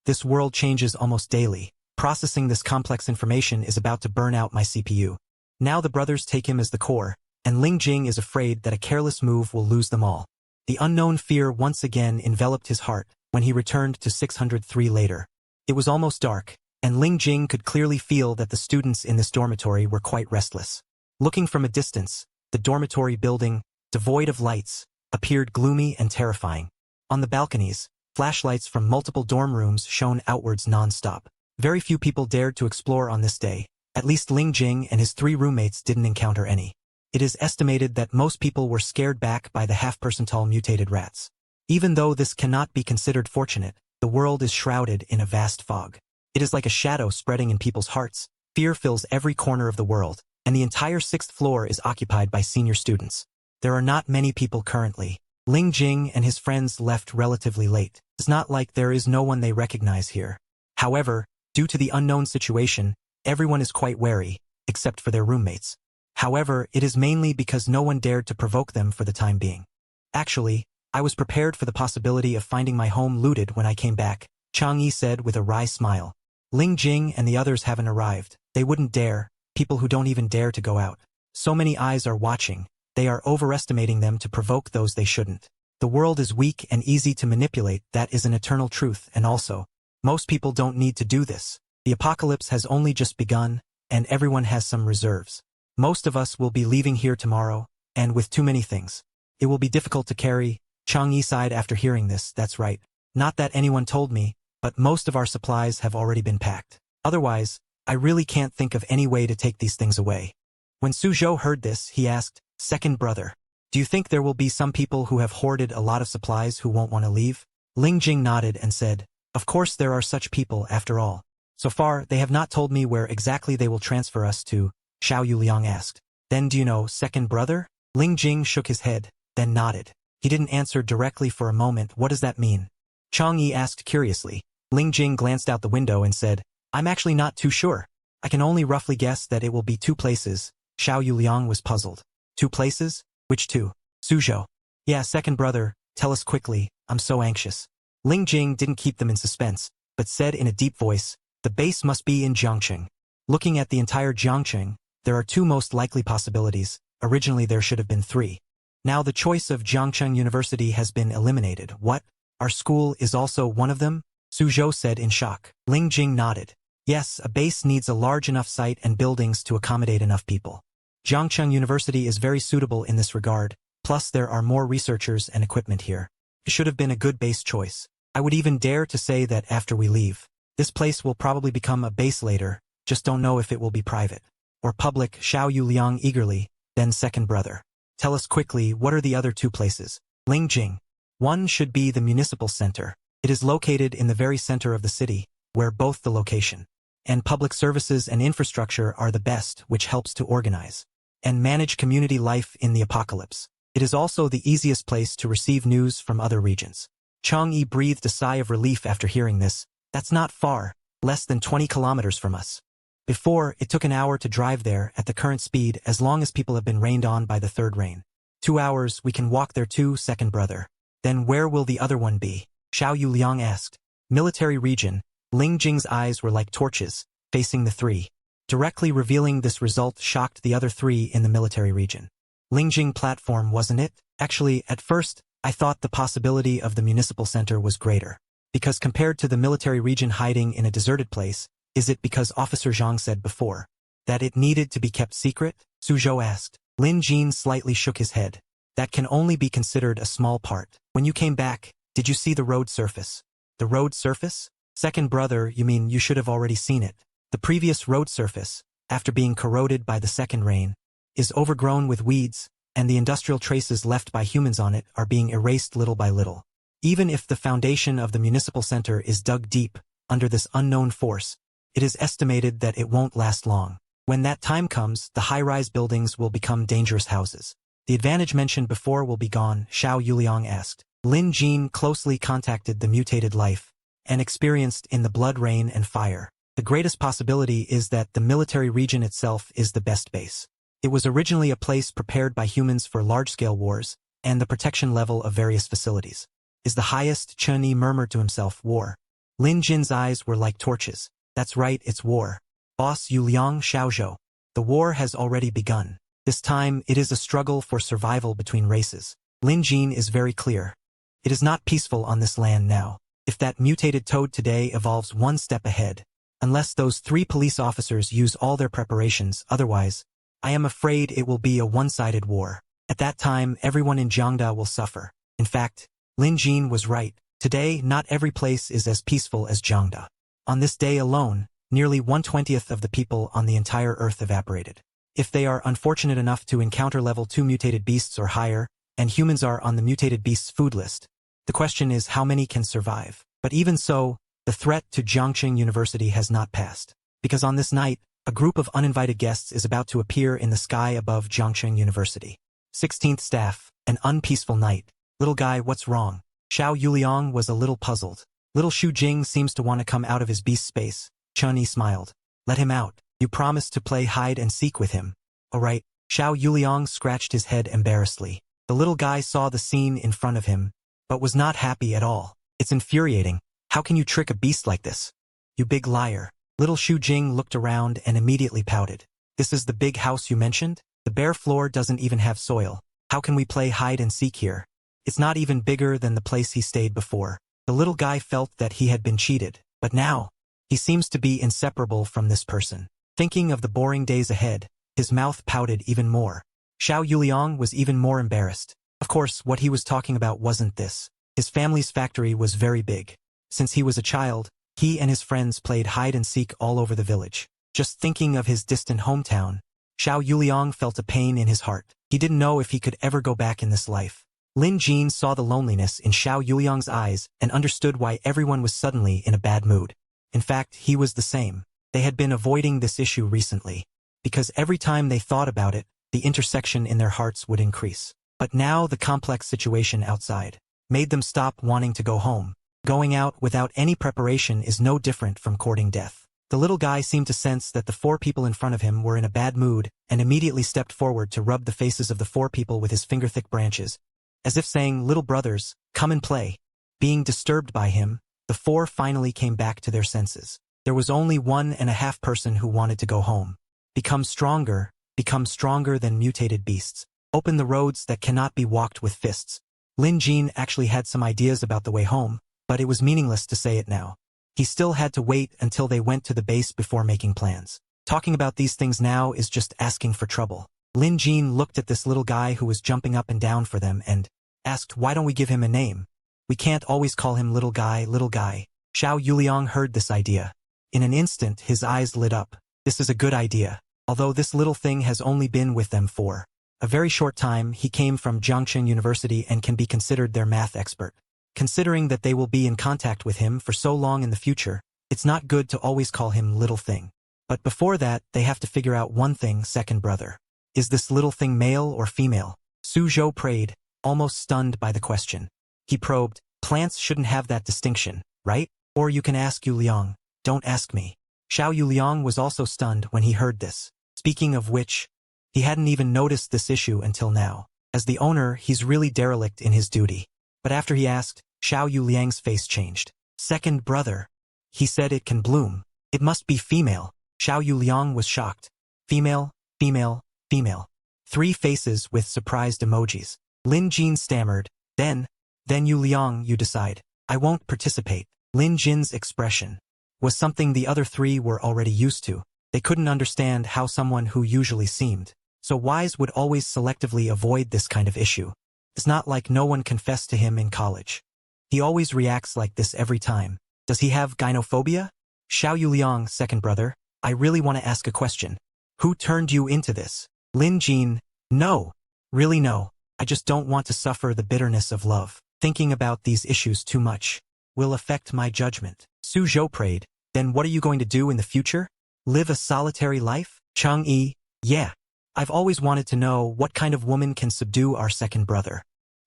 This world changes almost daily. Processing this complex information is about to burn out my CPU. Now the brothers take him as the core, and Ling Jing is afraid that a careless move will lose them all. The unknown fear once again enveloped his heart when he returned to 603 later. It was almost dark, and Ling Jing could clearly feel that the students in this dormitory were quite restless. Looking from a distance, the dormitory building, devoid of lights, appeared gloomy and terrifying. On the balconies, flashlights from multiple dorm rooms shone outwards non-stop. Very few people dared to explore on this day. At least Ling Jing and his 3 roommates didn't encounter any. It is estimated that most people were scared back by the half-percentile mutated rats. Even though this cannot be considered fortunate, the world is shrouded in a vast fog. It is like a shadow spreading in people's hearts. Fear fills every corner of the world, and the entire 6th floor is occupied by senior students. There are not many people currently. Ling Jing and his friends left relatively late. It's not like there is no one they recognize here. However, due to the unknown situation, everyone is quite wary, except for their roommates. However, it is mainly because no one dared to provoke them for the time being. Actually, I was prepared for the possibility of finding my home looted when I came back, Chang Yi said with a wry smile. Ling Jing and the others haven't arrived. They wouldn't dare, people who don't even dare to go out. So many eyes are watching. They are overestimating them to provoke those they shouldn't. The world is weak and easy to manipulate, that is an eternal truth, and also, most people don't need to do this. The apocalypse has only just begun, and everyone has some reserves. Most of us will be leaving here tomorrow, and with too many things. It will be difficult to carry. Chang Yi sighed after hearing this. That's right. Not that anyone told me, but most of our supplies have already been packed. Otherwise, I really can't think of any way to take these things away. When Suzhou heard this, he asked, "Second brother, do you think there will be some people who have hoarded a lot of supplies who won't want to leave?" Ling Jing nodded and said, "Of course there are such people after all. So far, they have not told me where exactly they will transfer us to," Xiao Yuliang asked. "Then do you know, second brother?" Ling Jing shook his head, then nodded. He didn't answer directly for a moment. What does that mean? Chang Yi asked curiously. Ling Jing glanced out the window and said, "I'm actually not too sure. I can only roughly guess that it will be 2 places. Xiao Yuliang was puzzled. 2 places? Which 2? Suzhou. Yeah, second brother, tell us quickly, I'm so anxious. Ling Jing didn't keep them in suspense, but said in a deep voice, "The base must be in Jiangcheng." Looking at the entire Jiangcheng, there are 2 most likely possibilities. Originally there should have been 3. Now the choice of Jiangcheng University has been eliminated. What? Our school is also one of them? Suzhou said in shock. Ling Jing nodded. Yes, a base needs a large enough site and buildings to accommodate enough people. Jiangcheng University is very suitable in this regard, plus there are more researchers and equipment here. It should have been a good base choice. I would even dare to say that after we leave, this place will probably become a base later, just don't know if it will be private or public. Xiao Yuliang eagerly, then second brother. Tell us quickly, what are the other 2 places? Ling Jing. One should be the municipal center. It is located in the very center of the city, where both the location and public services and infrastructure are the best, which helps to organize and manage community life in the apocalypse. It is also the easiest place to receive news from other regions. Chang Yi breathed a sigh of relief after hearing this. That's not far, less than 20 kilometers from us. Before, it took an hour to drive there at the current speed as long as people have been rained on by the 3rd rain. 2 hours, we can walk there too, second brother. Then where will the other one be? Xiao Yuliang asked. Military region. Ling Jing's eyes were like torches, facing the 3. Directly revealing this result shocked the other 3 in the military region. Ling Jing platform, wasn't it? Actually, at first, I thought the possibility of the municipal center was greater. Because compared to the military region hiding in a deserted place, is it because Officer Zhang said before that it needed to be kept secret? Suzhou asked. Lin Jin slightly shook his head. That can only be considered a small part. When you came back, did you see the road surface? The road surface? Second brother, you mean you should have already seen it. The previous road surface, after being corroded by the second rain, is overgrown with weeds, and the industrial traces left by humans on it are being erased little by little. Even if the foundation of the municipal center is dug deep, under this unknown force, it is estimated that it won't last long. When that time comes, the high-rise buildings will become dangerous houses. The advantage mentioned before will be gone, Xiao Yuliang asked. Lin Jin closely contacted the mutated life, and experienced in the blood rain and fire. The greatest possibility is that the military region itself is the best base. It was originally a place prepared by humans for large-scale wars, and the protection level of various facilities is the highest. Chen Yi murmured to himself, war. Lin Jin's eyes were like torches, That's right, it's war. Boss Yu Liang Xiaozhou. The war has already begun. This time, it is a struggle for survival between races. Lin Jin is very clear. It is not peaceful on this land now. If that mutated toad today evolves one step ahead, unless those 3 police officers use all their preparations, otherwise, I am afraid it will be a one-sided war. At that time, everyone in Jiangda will suffer. In fact, Lin Jin was right. Today, not every place is as peaceful as Jiangda. On this day alone, nearly 1/20th of the people on the entire Earth evaporated. If they are unfortunate enough to encounter level 2 mutated beasts or higher, and humans are on the mutated beasts food list, the question is how many can survive. But even so, the threat to Jiangxing University has not passed. Because on this night, a group of uninvited guests is about to appear in the sky above Jiangxing University. 16th staff, an unpeaceful night. Little guy, what's wrong? Xiao Yuliang was a little puzzled. Little Xu Jing seems to want to come out of his beast space. Chun Yi smiled. Let him out. You promised to play hide and seek with him. All right. Xiao Yuliang scratched his head embarrassedly. The little guy saw the scene in front of him, but was not happy at all. It's infuriating. How can you trick a beast like this? You big liar. Little Xu Jing looked around and immediately pouted. This is the big house you mentioned? The bare floor doesn't even have soil. How can we play hide and seek here? It's not even bigger than the place he stayed before. The little guy felt that he had been cheated, but now, he seems to be inseparable from this person. Thinking of the boring days ahead, his mouth pouted even more. Xiao Yuliang was even more embarrassed. Of course, what he was talking about wasn't this. His family's factory was very big. Since he was a child, he and his friends played hide and seek all over the village. Just thinking of his distant hometown, Xiao Yuliang felt a pain in his heart. He didn't know if he could ever go back in this life. Lin Jin saw the loneliness in Xiao Yuliang's eyes and understood why everyone was suddenly in a bad mood. In fact, he was the same. They had been avoiding this issue recently, because every time they thought about it, the intersection in their hearts would increase. But now the complex situation outside made them stop wanting to go home. Going out without any preparation is no different from courting death. The little guy seemed to sense that the 4 people in front of him were in a bad mood and immediately stepped forward to rub the faces of the 4 people with his finger-thick branches, as if saying, "Little brothers, come and play." Being disturbed by him, the 4 finally came back to their senses. There was only 1.5 person who wanted to go home. Become stronger than mutated beasts. Open the roads that cannot be walked with fists. Lin Jin actually had some ideas about the way home, but it was meaningless to say it now. He still had to wait until they went to the base before making plans. Talking about these things now is just asking for trouble. Lin Jin looked at this little guy who was jumping up and down for them and asked, why don't we give him a name? We can't always call him little guy, little guy. Xiao Yuliang heard this idea. In an instant, his eyes lit up. This is a good idea. Although this little thing has only been with them for a very short time, he came from Jiangxing University and can be considered their math expert. Considering that they will be in contact with him for so long in the future, it's not good to always call him little thing. But before that, they have to figure out one thing, second brother. Is this little thing male or female? Su Zhou prayed, almost stunned by the question. He probed, plants shouldn't have that distinction, right? Or you can ask Yu Liang. Don't ask me. Xiao Yuliang was also stunned when he heard this. Speaking of which, he hadn't even noticed this issue until now. As the owner, he's really derelict in his duty. But after he asked, Xiao Yuliang's face changed. Second brother. He said it can bloom. It must be female. Xiao Yuliang was shocked. Female, female, female. 3 faces with surprised emojis. Lin Jin stammered. Then Yuliang, you decide. I won't participate. Lin Jin's expression was something the other 3 were already used to. They couldn't understand how someone who usually seemed so wise would always selectively avoid this kind of issue. It's not like no one confessed to him in college. He always reacts like this every time. Does he have gynophobia? Xiao Yuliang, second brother, I really want to ask a question. Who turned you into this? Lin Jin, no. Really no. I just don't want to suffer the bitterness of love. Thinking about these issues too much will affect my judgment. Su Zhou prayed. Then what are you going to do in the future? Live a solitary life? Chang Yi, yeah. I've always wanted to know what kind of woman can subdue our second brother.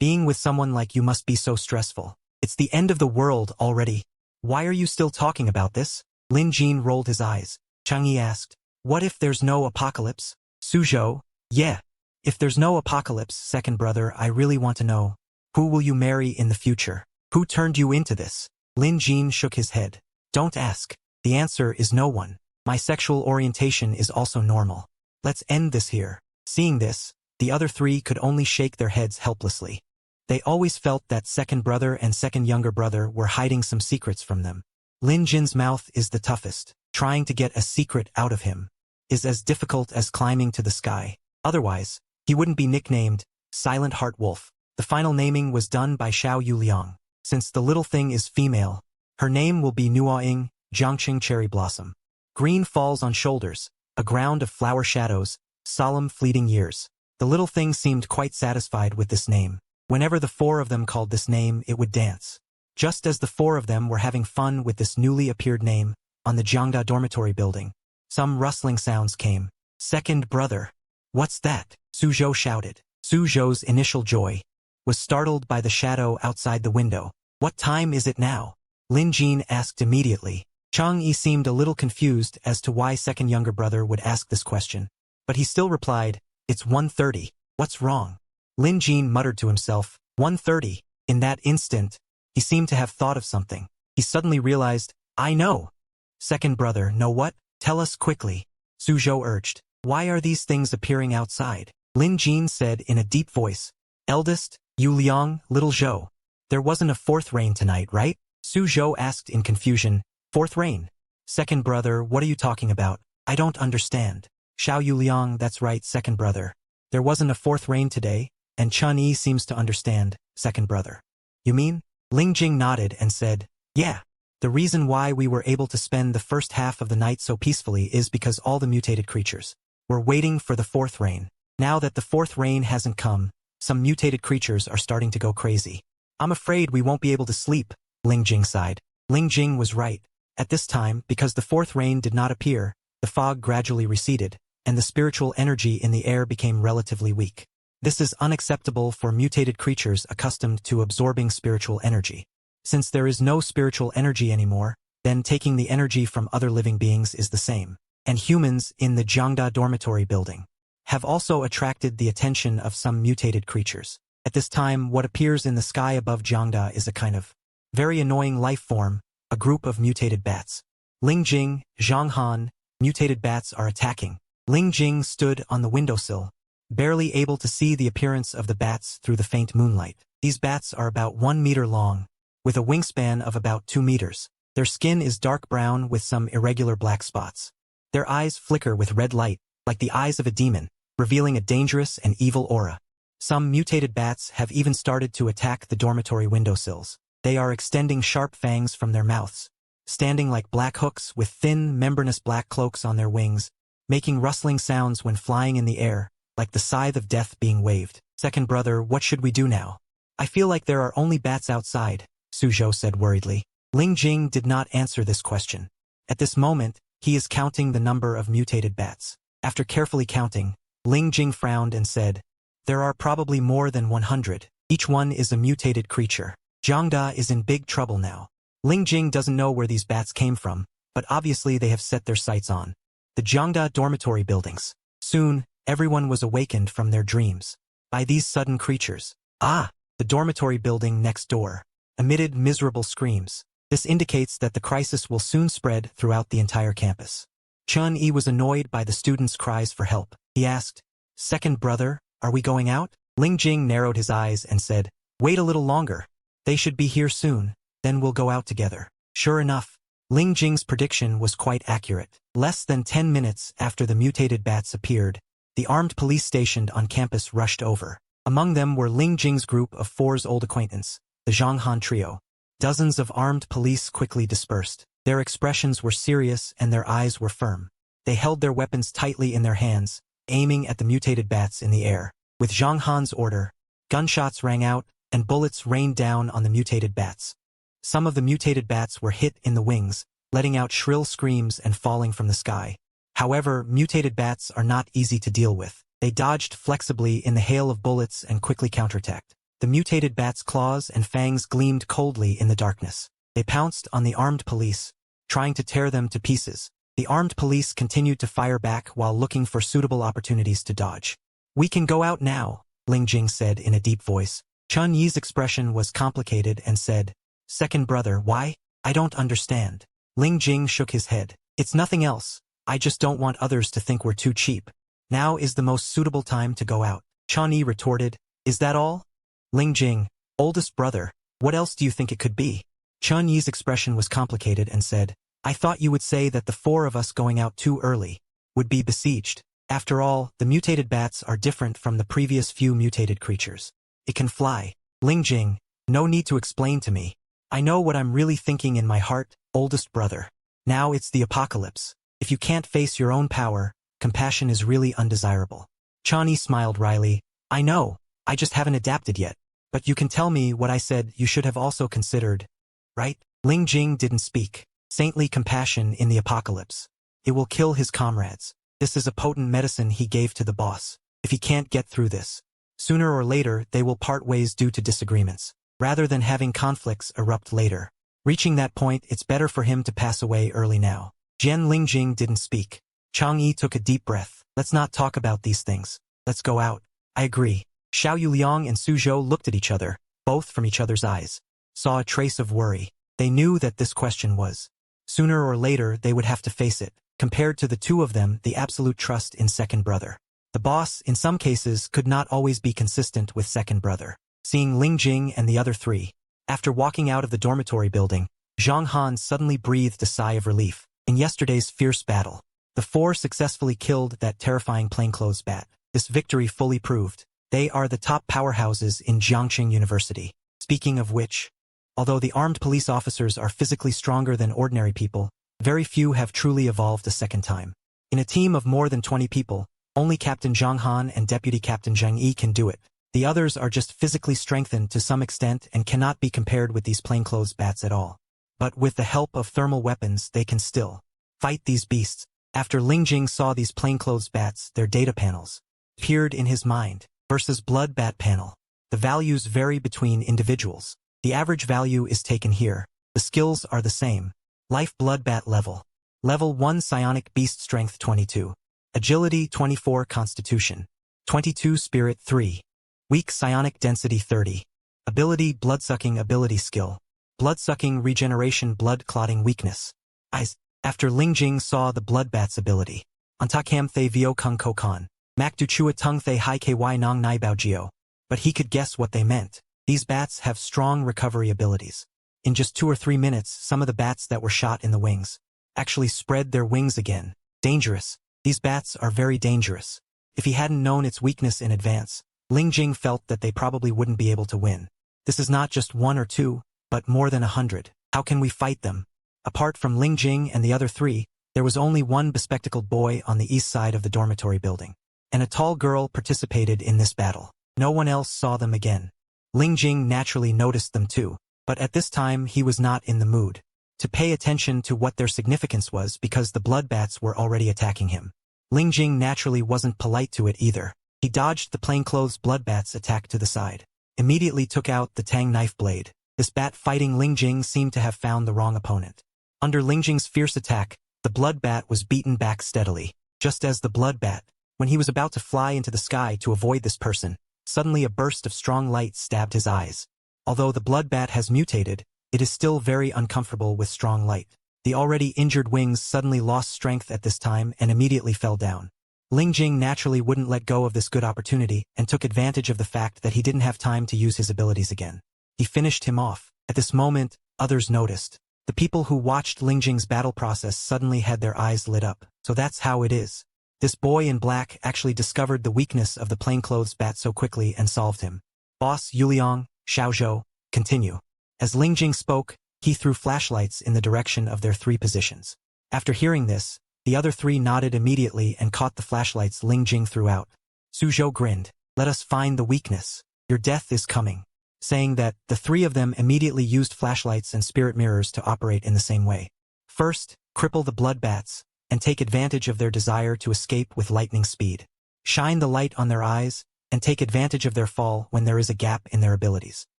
Being with someone like you must be so stressful. It's the end of the world already. Why are you still talking about this? Lin Jin rolled his eyes. Chang Yi asked, what if there's no apocalypse? Su Zhou, yeah. If there's no apocalypse, second brother, I really want to know. Who will you marry in the future? Who turned you into this? Lin Jin shook his head. Don't ask. The answer is no one. My sexual orientation is also normal. Let's end this here. Seeing this, the other three could only shake their heads helplessly. They always felt that second brother and second younger brother were hiding some secrets from them. Lin Jin's mouth is the toughest. Trying to get a secret out of him is as difficult as climbing to the sky. Otherwise, he wouldn't be nicknamed Silent Heart Wolf. The final naming was done by Xiao Yuliang. Since the little thing is female, her name will be Nuaing, Jiangqing Cherry Blossom. Green falls on shoulders, a ground of flower shadows, solemn fleeting years. The little thing seemed quite satisfied with this name. Whenever the four of them called this name, it would dance. Just as the four of them were having fun with this newly appeared name, on the Jiangda dormitory building, some rustling sounds came. Second brother. What's that? Suzhou shouted. Suzhou's initial joy was startled by the shadow outside the window. What time is it now? Lin Jin asked immediately. Chang Yi seemed a little confused as to why second younger brother would ask this question, but he still replied, "It's 1:30. What's wrong?" Lin Jin muttered to himself, 1:30. In that instant, he seemed to have thought of something. He suddenly realized, I know. Second brother, know what? Tell us quickly. Suzhou urged. Why are these things appearing outside? Lin Jin said in a deep voice. Eldest, Yu Liang, little Zhou. There wasn't a fourth rain tonight, right? Suzhou asked in confusion. Fourth rain? Second brother, what are you talking about? I don't understand. Xiao Yuliang, that's right, second brother. There wasn't a fourth rain today, and Chun Yi seems to understand, second brother. You mean? Ling Jing nodded and said, yeah. The reason why we were able to spend the first half of the night so peacefully is because all the mutated creatures were waiting for the fourth rain. Now that the fourth rain hasn't come, some mutated creatures are starting to go crazy. I'm afraid we won't be able to sleep, Ling Jing sighed. Ling Jing was right. At this time, because the fourth rain did not appear, the fog gradually receded, and the spiritual energy in the air became relatively weak. This is unacceptable for mutated creatures accustomed to absorbing spiritual energy. Since there is no spiritual energy anymore, then taking the energy from other living beings is the same. And humans in the Jiangda dormitory building have also attracted the attention of some mutated creatures. At this time, what appears in the sky above Jiangda is a kind of very annoying life form, a group of mutated bats. Ling Jing, Zhang Han, mutated bats are attacking. Ling Jing stood on the windowsill, barely able to see the appearance of the bats through the faint moonlight. These bats are about 1 meter long, with a wingspan of about 2 meters. Their skin is dark brown with some irregular black spots. Their eyes flicker with red light, like the eyes of a demon, revealing a dangerous and evil aura. Some mutated bats have even started to attack the dormitory windowsills. They are extending sharp fangs from their mouths, standing like black hooks with thin, membranous black cloaks on their wings, making rustling sounds when flying in the air, like the scythe of death being waved. Second brother, what should we do now? I feel like there are only bats outside, Suzhou said worriedly. Ling Jing did not answer this question. At this moment, he is counting the number of mutated bats. After carefully counting, Ling Jing frowned and said, there are probably more than 100. Each one is a mutated creature. Jiangda is in big trouble now. Ling Jing doesn't know where these bats came from, but obviously they have set their sights on the Jiangda dormitory buildings. Soon, everyone was awakened from their dreams by these sudden creatures. Ah! The dormitory building next door emitted miserable screams. This indicates that the crisis will soon spread throughout the entire campus. Chun Yi was annoyed by the students' cries for help. He asked, second brother, are we going out? Ling Jing narrowed his eyes and said, wait a little longer. They should be here soon, then we'll go out together. Sure enough, Ling Jing's prediction was quite accurate. Less than 10 minutes after the mutated bats appeared, the armed police stationed on campus rushed over. Among them were Ling Jing's group of four's old acquaintance, the Zhang Han trio. Dozens of armed police quickly dispersed. Their expressions were serious and their eyes were firm. They held their weapons tightly in their hands, aiming at the mutated bats in the air. With Zhang Han's order, gunshots rang out, and bullets rained down on the mutated bats. Some of the mutated bats were hit in the wings, letting out shrill screams and falling from the sky. However, mutated bats are not easy to deal with. They dodged flexibly in the hail of bullets and quickly counterattacked. The mutated bats' claws and fangs gleamed coldly in the darkness. They pounced on the armed police, trying to tear them to pieces. The armed police continued to fire back while looking for suitable opportunities to dodge. We can go out now, Ling Jing said in a deep voice. Chun Yi's expression was complicated and said, second brother, why? I don't understand. Ling Jing shook his head. It's nothing else. I just don't want others to think we're too cheap. Now is the most suitable time to go out. Chan Yi retorted. Is that all? Ling Jing, oldest brother, what else do you think it could be? Chun Yi's expression was complicated and said, I thought you would say that the four of us going out too early would be besieged. After all, the mutated bats are different from the previous few mutated creatures. It can fly. Ling Jing, no need to explain to me. I know what I'm really thinking in my heart, oldest brother. Now it's the apocalypse. If you can't face your own power, compassion is really undesirable. Chan Yi smiled wryly. I know, I just haven't adapted yet. But you can tell me what I said you should have also considered, right? Ling Jing didn't speak. Saintly compassion in the apocalypse. It will kill his comrades. This is a potent medicine he gave to the boss. If he can't get through this, sooner or later they will part ways due to disagreements, rather than having conflicts erupt later. Reaching that point, it's better for him to pass away early now. Jian Ling Jing didn't speak. Chang Yi took a deep breath. Let's not talk about these things. Let's go out. I agree. Xiao Yuliang and Su Zhou looked at each other, both from each other's eyes. Saw a trace of worry. They knew that this question was. Sooner or later they would have to face it. Compared to the two of them, the absolute trust in second brother. The boss, in some cases, could not always be consistent with second brother. Seeing Ling Jing and the other three. After walking out of the dormitory building, Zhang Han suddenly breathed a sigh of relief. In yesterday's fierce battle, the four successfully killed that terrifying plainclothes bat. This victory fully proved they are the top powerhouses in Jiangxing University. Speaking of which, although the armed police officers are physically stronger than ordinary people, very few have truly evolved a second time. In a team of more than 20 people, only Captain Zhang Han and Deputy Captain Zhang Yi can do it. The others are just physically strengthened to some extent and cannot be compared with these plainclothes bats at all. But with the help of thermal weapons they can still fight these beasts. After Ling Jing saw these plainclothes bats, their data panels appeared in his mind. Versus blood bat panel. The values vary between individuals. The average value is taken here. The skills are the same. Life blood bat level. Level 1 psionic beast strength 22. Agility 24 constitution. 22 spirit 3. Weak psionic density 30. Ability bloodsucking ability skill. Bloodsucking regeneration blood clotting weakness. Eyes. After Ling Jing saw the blood bat's ability. Antakam the vio kung kokan. Mak du chua tung the hai ky nong nai bao jio. But he could guess what they meant. These bats have strong recovery abilities. In just 2 or 3 minutes, some of the bats that were shot in the wings actually spread their wings again. Dangerous. These bats are very dangerous. If he hadn't known its weakness in advance, Ling Jing felt that they probably wouldn't be able to win. This is not just 1 or 2, but more than 100. How can we fight them? Apart from Ling Jing and the other 3, there was only one bespectacled boy on the east side of the dormitory building. And a tall girl participated in this battle. No one else saw them again. Ling Jing naturally noticed them too, but at this time he was not in the mood to pay attention to what their significance was because the blood bats were already attacking him. Ling Jing naturally wasn't polite to it either. He dodged the plainclothes blood bat's attack to the side. Immediately took out the tang knife blade. This bat fighting Ling Jing seemed to have found the wrong opponent. Under Ling Jing's fierce attack, the blood bat was beaten back steadily, just as the blood bat. When he was about to fly into the sky to avoid this person, suddenly a burst of strong light stabbed his eyes. Although the blood bat has mutated, it is still very uncomfortable with strong light. The already injured wings suddenly lost strength at this time and immediately fell down. Ling Jing naturally wouldn't let go of this good opportunity and took advantage of the fact that he didn't have time to use his abilities again. He finished him off. At this moment, others noticed. The people who watched Ling Jing's battle process suddenly had their eyes lit up. So that's how it is. This boy in black actually discovered the weakness of the plainclothes bat so quickly and solved him. Boss Yuliang, Xiaozhou, continue. As Ling Jing spoke, he threw flashlights in the direction of their 3 positions. After hearing this, the other 3 nodded immediately and caught the flashlights Ling Jing threw out. Su Zhou grinned. Let us find the weakness. Your death is coming. Saying that, the 3 of them immediately used flashlights and spirit mirrors to operate in the same way. First, cripple the blood bats, and take advantage of their desire to escape with lightning speed. Shine the light on their eyes, and take advantage of their fall when there is a gap in their abilities.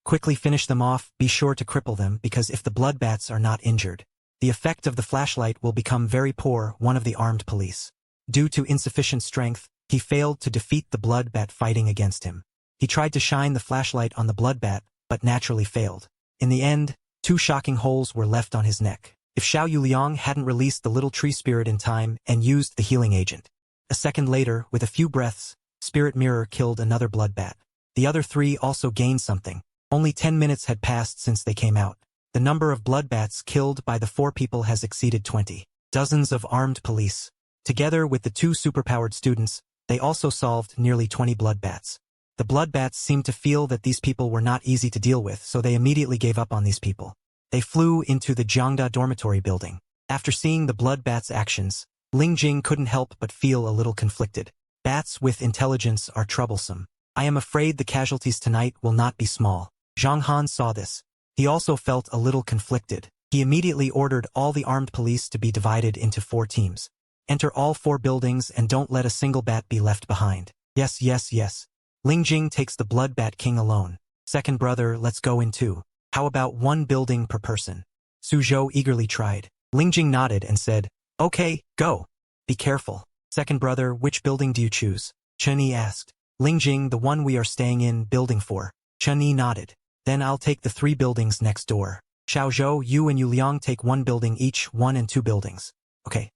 Quickly finish them off, be sure to cripple them because if the blood bats are not injured, the effect of the flashlight will become very poor. One of the armed police. Due to insufficient strength, he failed to defeat the blood bat fighting against him. He tried to shine the flashlight on the blood bat, but naturally failed. In the end, 2 shocking holes were left on his neck. if Xiao Yuliang hadn't released the little tree spirit in time and used the healing agent. A second later, with a few breaths, Spirit Mirror killed another bloodbat. The other 3 also gained something. Only 10 minutes had passed since they came out. The number of bloodbats killed by the 4 people has exceeded 20. Dozens of armed police. Together with the 2 superpowered students, they also solved nearly 20 bloodbats. The bloodbats seemed to feel that these people were not easy to deal with, so they immediately gave up on these people. They flew into the Jiangda dormitory building. After seeing the bloodbats' actions, Ling Jing couldn't help but feel a little conflicted. Bats with intelligence are troublesome. I am afraid the casualties tonight will not be small. Zhang Han saw this. He also felt a little conflicted. He immediately ordered all the armed police to be divided into 4 teams. Enter all 4 buildings and don't let a single bat be left behind. Yes, yes, yes. Ling Jing takes the Bloodbat King alone. Second brother, let's go in too. How about 1 building per person? Su Zhou eagerly tried. Ling Jing nodded and said, okay, go. Be careful. Second brother, which building do you choose? Chen Yi asked. Ling Jing, the one we are staying in, building 4. Chen Yi nodded. Then I'll take the 3 buildings next door. Xiao Zhou, you and Yu Liang take 1 building each, 1 and 2 buildings. Okay.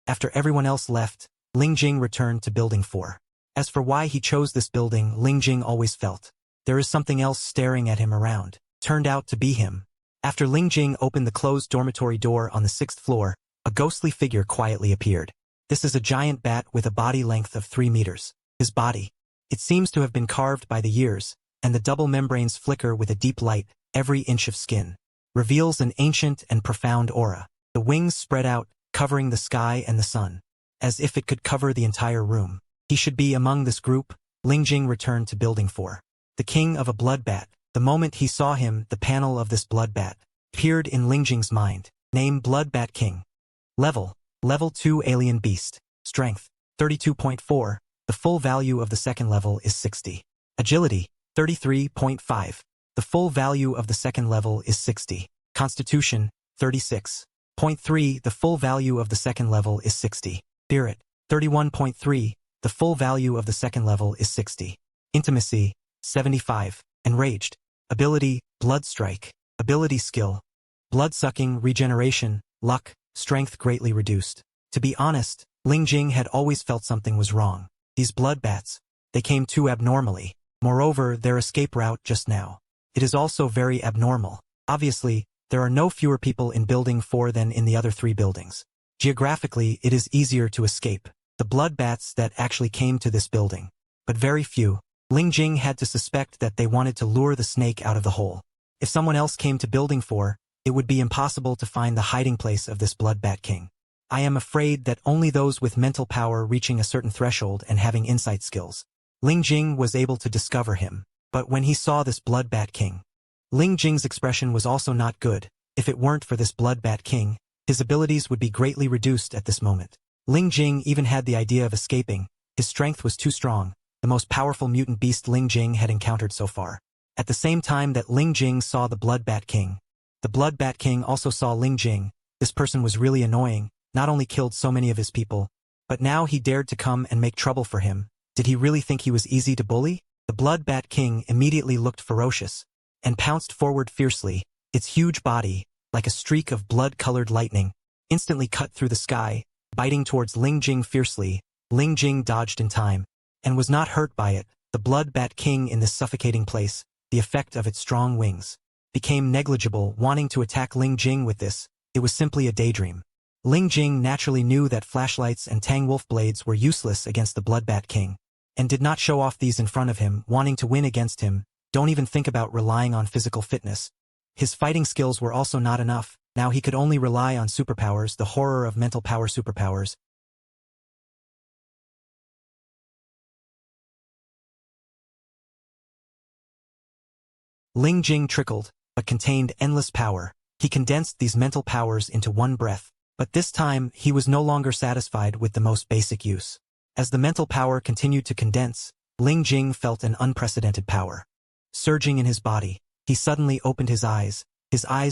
After everyone else left, Ling Jing returned to building 4. As for why he chose this building, Ling Jing always felt. There is something else staring at him around. Turned out to be him. After Ling Jing opened the closed dormitory door on the 6th floor, a ghostly figure quietly appeared. This is a giant bat with a body length of 3 meters. His body. It seems to have been carved by the years, and the double membranes flicker with a deep light. Every inch of skin reveals an ancient and profound aura. The wings spread out, covering the sky and the sun, as if it could cover the entire room. He should be among this group. Ling Jing returned to building 4. The king of a bloodbat. The moment he saw him, the panel of this bloodbat appeared in Ling Jing's mind. Name Bloodbat King. Level 2 Alien Beast. Strength 32.4. The full value of the second level is 60. Agility 33.5. The full value of the second level is 60. Constitution 36.3. The full value of the second level is 60. Spirit 31.3. The full value of the second level is 60. Intimacy 75. Enraged. Ability Blood Strike. Ability Skill Blood-sucking Regeneration. Luck. Strength greatly reduced. To be honest, Ling Jing had always felt something was wrong. These bloodbats, they came too abnormally. Moreover, their escape route just now. It is also very abnormal. Obviously, there are no fewer people in building 4 than in the other 3 buildings. Geographically, it is easier to escape. The bloodbats that actually came to this building. But very few. Ling Jing had to suspect that they wanted to lure the snake out of the hole. If someone else came to building 4, it would be impossible to find the hiding place of this bloodbat king. I am afraid that only those with mental power reaching a certain threshold and having insight skills. Ling Jing was able to discover him. But when he saw this bloodbat king, Ling Jing's expression was also not good. If it weren't for this bloodbat king, his abilities would be greatly reduced at this moment. Ling Jing even had the idea of escaping. His strength was too strong, the most powerful mutant beast Ling Jing had encountered so far. At the same time that Ling Jing saw the bloodbat king, the bloodbat king also saw Ling Jing. This person was really annoying, not only killed so many of his people, but now he dared to come and make trouble for him. Did he really think he was easy to bully? The bloodbat king immediately looked ferocious and pounced forward fiercely. Its huge body, like a streak of blood-colored lightning, instantly cut through the sky, biting towards Ling Jing fiercely. Ling Jing dodged in time and was not hurt by it. The bloodbat king in this suffocating place, the effect of its strong wings, became negligible. Wanting to attack Ling Jing with this, it was simply a daydream. Ling Jing naturally knew that flashlights and Tang Wolf blades were useless against the bloodbat king, and did not show off these in front of him. Wanting to win against him, don't even think about relying on physical fitness. His fighting skills were also not enough. Now he could only rely on superpowers, the horror of mental power superpowers. Ling Jing trickled, but contained endless power. He condensed these mental powers into one breath. But this time, he was no longer satisfied with the most basic use. As the mental power continued to condense, Ling Jing felt an unprecedented power surging in his body. He suddenly opened his eyes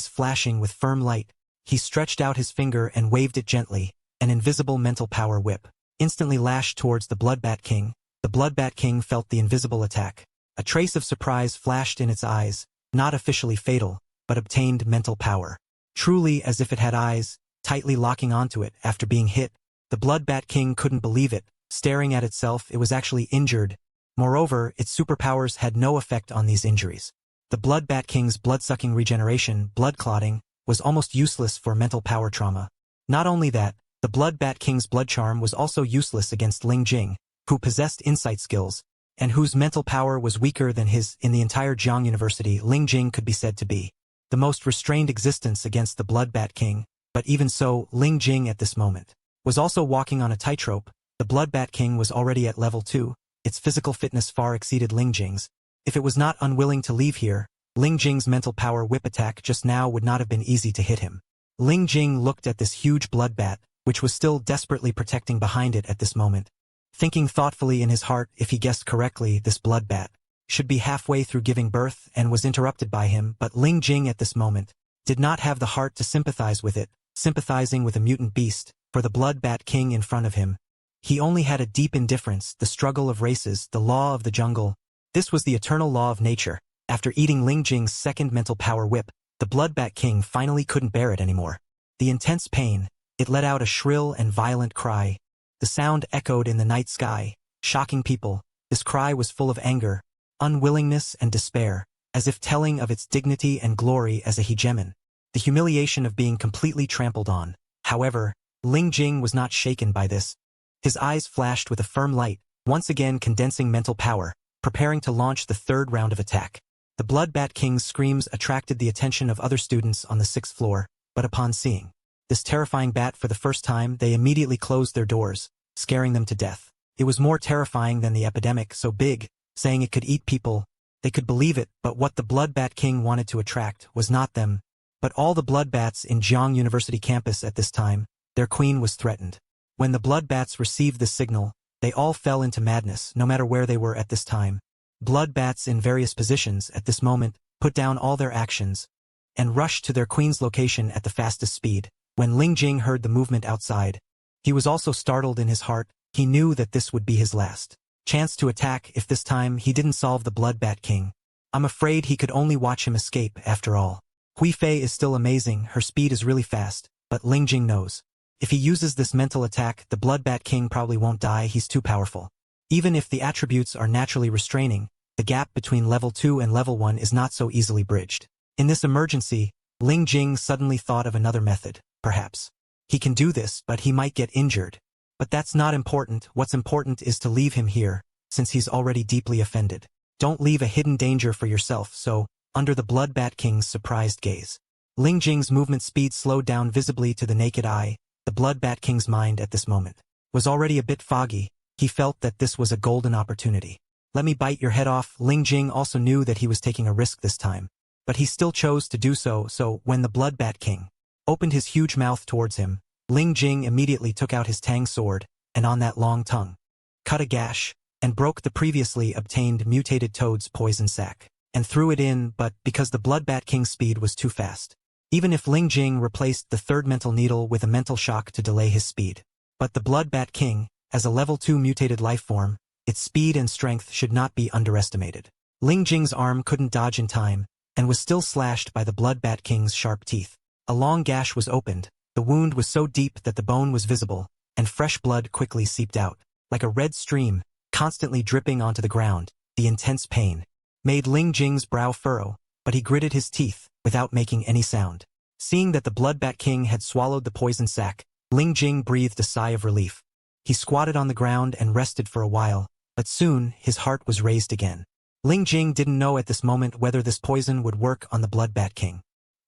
flashing with firm light. He stretched out his finger and waved it gently. An invisible mental power whip instantly lashed towards the bloodbat king. The bloodbat king felt the invisible attack. A trace of surprise flashed in its eyes, not officially fatal, but obtained mental power. truly as if it had eyes, tightly locking onto it after being hit. The Blood Bat King couldn't believe it. Staring at itself, it was actually injured. Moreover, its superpowers had no effect on these injuries. The Blood Bat King's blood-sucking regeneration, blood clotting, was almost useless for mental power trauma. Not only that, the Blood Bat King's blood charm was also useless against Ling Jing, who possessed insight skills, and whose mental power was weaker than his. In the entire Jiang University, Ling Jing could be said to be the most restrained existence against the Blood Bat King, but even so, Ling Jing at this moment was also walking on a tightrope. The Blood Bat King was already at level 2, its physical fitness far exceeded Ling Jing's. If it was not unwilling to leave here, Ling Jing's mental power whip attack just now would not have been easy to hit him. Ling Jing looked at this huge blood bat, which was still desperately protecting behind it at this moment. Thinking thoughtfully in his heart, if he guessed correctly, this blood bat should be halfway through giving birth and was interrupted by him, but Ling Jing at this moment did not have the heart to sympathize with it, sympathizing with a mutant beast, for the Blood Bat King in front of him. He only had a deep indifference, the struggle of races, the law of the jungle. This was the eternal law of nature. After eating Ling Jing's second mental power whip, the Blood Bat King finally couldn't bear it anymore. The intense pain, it let out a shrill and violent cry. The sound echoed in the night sky, shocking people. This cry was full of anger, unwillingness and despair, as if telling of its dignity and glory as a hegemon. The humiliation of being completely trampled on. However, Ling Jing was not shaken by this. His eyes flashed with a firm light, once again condensing mental power, preparing to launch the third round of attack. The Blood Bat King's screams attracted the attention of other students on the 6th floor, but upon seeing this terrifying bat for the first time, they immediately closed their doors, scaring them to death. It was more terrifying than the epidemic, so big, saying it could eat people. They could believe it, but what the Blood Bat King wanted to attract was not them, but all the blood bats in Jiang University campus at this time. Their queen was threatened. When the blood bats received the signal, they all fell into madness, no matter where they were at this time. Blood bats in various positions at this moment put down all their actions and rushed to their queen's location at the fastest speed. When Ling Jing heard the movement outside, he was also startled in his heart. He knew that this would be his last chance to attack if this time he didn't solve the Blood Bat King. I'm afraid he could only watch him escape after all. Hui Fei is still amazing, her speed is really fast, but Ling Jing knows. If he uses this mental attack, the Blood Bat King probably won't die, he's too powerful. Even if the attributes are naturally restraining, the gap between level 2 and level 1 is not so easily bridged. In this emergency, Ling Jing suddenly thought of another method. Perhaps he can do this, but he might get injured. But that's not important. What's important is to leave him here, since he's already deeply offended. Don't leave a hidden danger for yourself, so, under the Blood Bat King's surprised gaze, Ling Jing's movement speed slowed down visibly to the naked eye. The Blood Bat King's mind at this moment was already a bit foggy. He felt that this was a golden opportunity. Let me bite your head off. Ling Jing also knew that he was taking a risk this time, but he still chose to do so. So when the Blood Bat King opened his huge mouth towards him, Ling Jing immediately took out his Tang sword, and on that long tongue, cut a gash, and broke the previously obtained mutated toad's poison sac, and threw it in, but because the Blood Bat King's speed was too fast, even if Ling Jing replaced the third mental needle with a mental shock to delay his speed. But the Blood Bat King, as a level 2 mutated life form, its speed and strength should not be underestimated. Ling Jing's arm couldn't dodge in time, and was still slashed by the Blood Bat King's sharp teeth. A long gash was opened. The wound was so deep that the bone was visible, and fresh blood quickly seeped out, like a red stream, constantly dripping onto the ground. The intense pain made Ling Jing's brow furrow, but he gritted his teeth, without making any sound. Seeing that the Blood Bat King had swallowed the poison sac, Ling Jing breathed a sigh of relief. He squatted on the ground and rested for a while, but soon his heart was raised again. Ling Jing didn't know at this moment whether this poison would work on the Blood Bat King.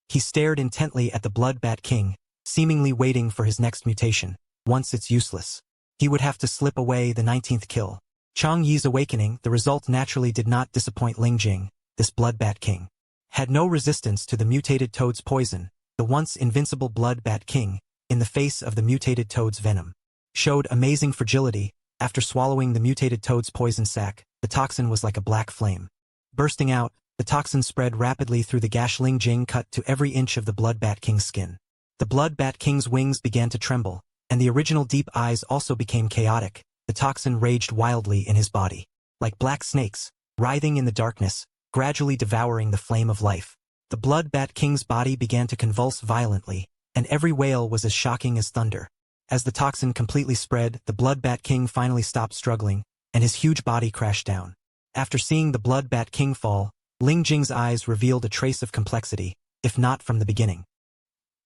He stared intently at the Blood Bat King, seemingly waiting for his next mutation. Once it's useless, he would have to slip away the 19th kill. Chang Yi's awakening, the result naturally did not disappoint Ling Jing. This Blood Bat King had no resistance to the mutated toad's poison. The once invincible Blood Bat King, in the face of the mutated toad's venom, showed amazing fragility. After swallowing the mutated toad's poison sac, the toxin was like a black flame. Bursting out, the toxin spread rapidly through the gash Ling Jing cut to every inch of the Blood Bat King's skin. The Blood Bat King's wings began to tremble, and the original deep eyes also became chaotic. The toxin raged wildly in his body, like black snakes, writhing in the darkness, gradually devouring the flame of life. The Blood Bat King's body began to convulse violently, and every wail was as shocking as thunder. As the toxin completely spread, the Blood Bat King finally stopped struggling, and his huge body crashed down. After seeing the Blood Bat King fall, Ling Jing's eyes revealed a trace of complexity, if not from the beginning.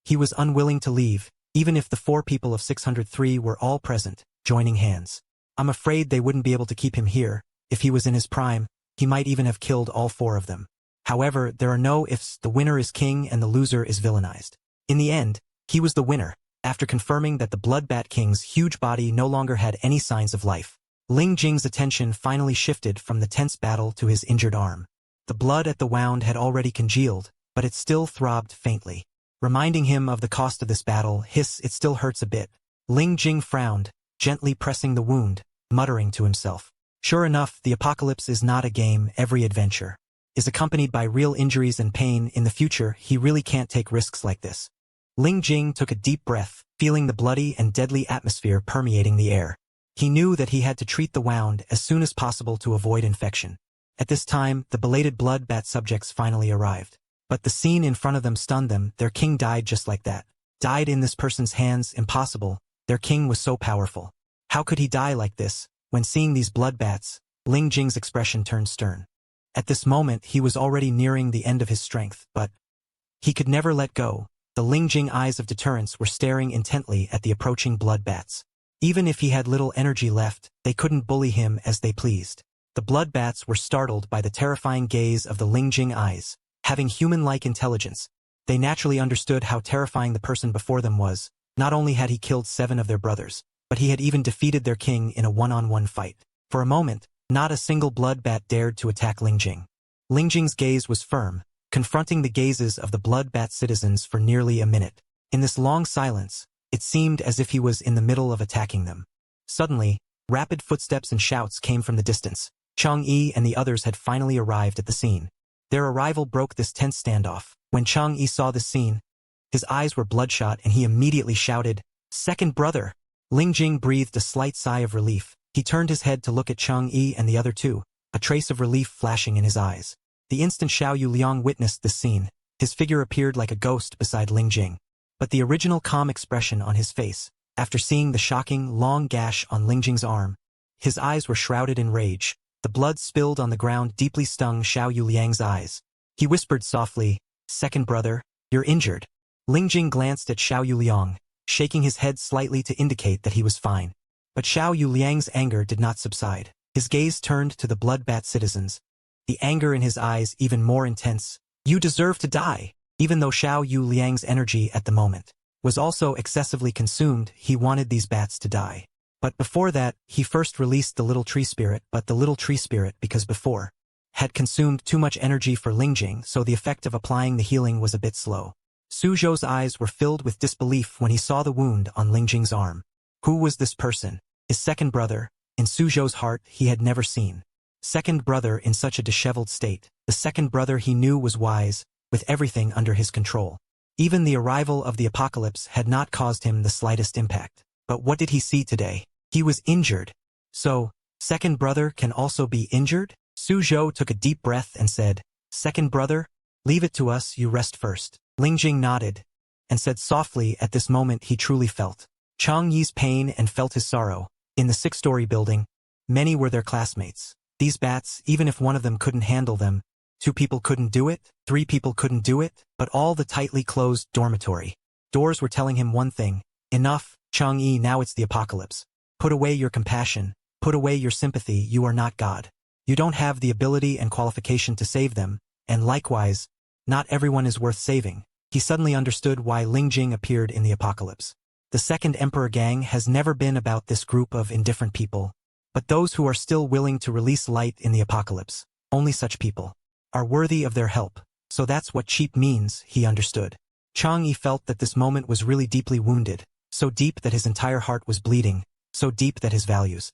He was unwilling to leave, even if the 4 people of 603 were all present, joining hands. I'm afraid they wouldn't be able to keep him here. If he was in his prime, he might even have killed all 4 of them. However, there are no ifs. The winner is king and the loser is villainized. In the end, he was the winner, after confirming that the Blood Bat King's huge body no longer had any signs of life. Ling Jing's attention finally shifted from the tense battle to his injured arm. The blood at the wound had already congealed, but it still throbbed faintly. Reminding him of the cost of this battle, it still hurts a bit. Ling Jing frowned, gently pressing the wound, muttering to himself. Sure enough, the apocalypse is not a game. Every adventure is accompanied by real injuries and pain. In the future, he really can't take risks like this. Ling Jing took a deep breath, feeling the bloody and deadly atmosphere permeating the air. He knew that he had to treat the wound as soon as possible to avoid infection. At this time, the belated Blood Bat subjects finally arrived. But the scene in front of them stunned them. Their king died just like that. Died in this person's hands. Impossible. Their king was so powerful. How could he die like this? When seeing these blood bats, Ling Jing's expression turned stern. At this moment, he was already nearing the end of his strength, but he could never let go. The Ling Jing eyes of deterrence were staring intently at the approaching blood bats. Even if he had little energy left, they couldn't bully him as they pleased. The blood bats were startled by the terrifying gaze of the Ling Jing eyes. Having human-like intelligence, they naturally understood how terrifying the person before them was. Not only had he killed 7 of their brothers, but he had even defeated their king in a one-on-one fight. For a moment, not a single blood bat dared to attack Ling Jing. Ling Jing's gaze was firm, confronting the gazes of the blood bat citizens for nearly a minute. In this long silence, it seemed as if he was in the middle of attacking them. Suddenly, rapid footsteps and shouts came from the distance. Chang Yi and the others had finally arrived at the scene. Their arrival broke this tense standoff. When Chang Yi saw this scene, his eyes were bloodshot and he immediately shouted, "Second brother!" Ling Jing breathed a slight sigh of relief. He turned his head to look at Chang Yi and the other 2, a trace of relief flashing in his eyes. The instant Xiao Yuliang witnessed this scene, his figure appeared like a ghost beside Ling Jing. But the original calm expression on his face, after seeing the shocking, long gash on Ling Jing's arm, his eyes were shrouded in rage. The blood spilled on the ground deeply stung Xiao Yuliang's eyes. He whispered softly, "Second brother, you're injured." Ling Jing glanced at Xiao Yuliang, shaking his head slightly to indicate that he was fine. But Xiao Yuliang's anger did not subside. His gaze turned to the blood bat citizens, the anger in his eyes even more intense. "You deserve to die." Even though Xiao Yuliang's energy at the moment was also excessively consumed, he wanted these bats to die. But before that, he first released the little tree spirit, because before, had consumed too much energy for Ling Jing, so the effect of applying the healing was a bit slow. Su Zhou's eyes were filled with disbelief when he saw the wound on Ling Jing's arm. Who was this person? His second brother. In Su Zhou's heart, he had never seen second brother in such a disheveled state. The second brother he knew was wise, with everything under his control. Even the arrival of the apocalypse had not caused him the slightest impact. But what did he see today? He was injured. So, second brother can also be injured? Su Zhou took a deep breath and said, "Second brother, leave it to us, you rest first." Ling Jing nodded, and said softly. At this moment he truly felt Chang Yi's pain and felt his sorrow. In the 6-story building, many were their classmates. These bats, even if one of them couldn't handle them, 2 people couldn't do it, 3 people couldn't do it, but all the tightly closed dormitory doors were telling him one thing: enough, Chang Yi, now it's the apocalypse. Put away your compassion, put away your sympathy. You are not God. You don't have the ability and qualification to save them, and likewise, not everyone is worth saving. He suddenly understood why Ling Jing appeared in the apocalypse. The Second Emperor Gang has never been about this group of indifferent people, but those who are still willing to release light in the apocalypse. Only such people are worthy of their help. So that's what cheap means, he understood. Chang Yi felt that this moment was really deeply wounded, so deep that his entire heart was bleeding, so deep that his values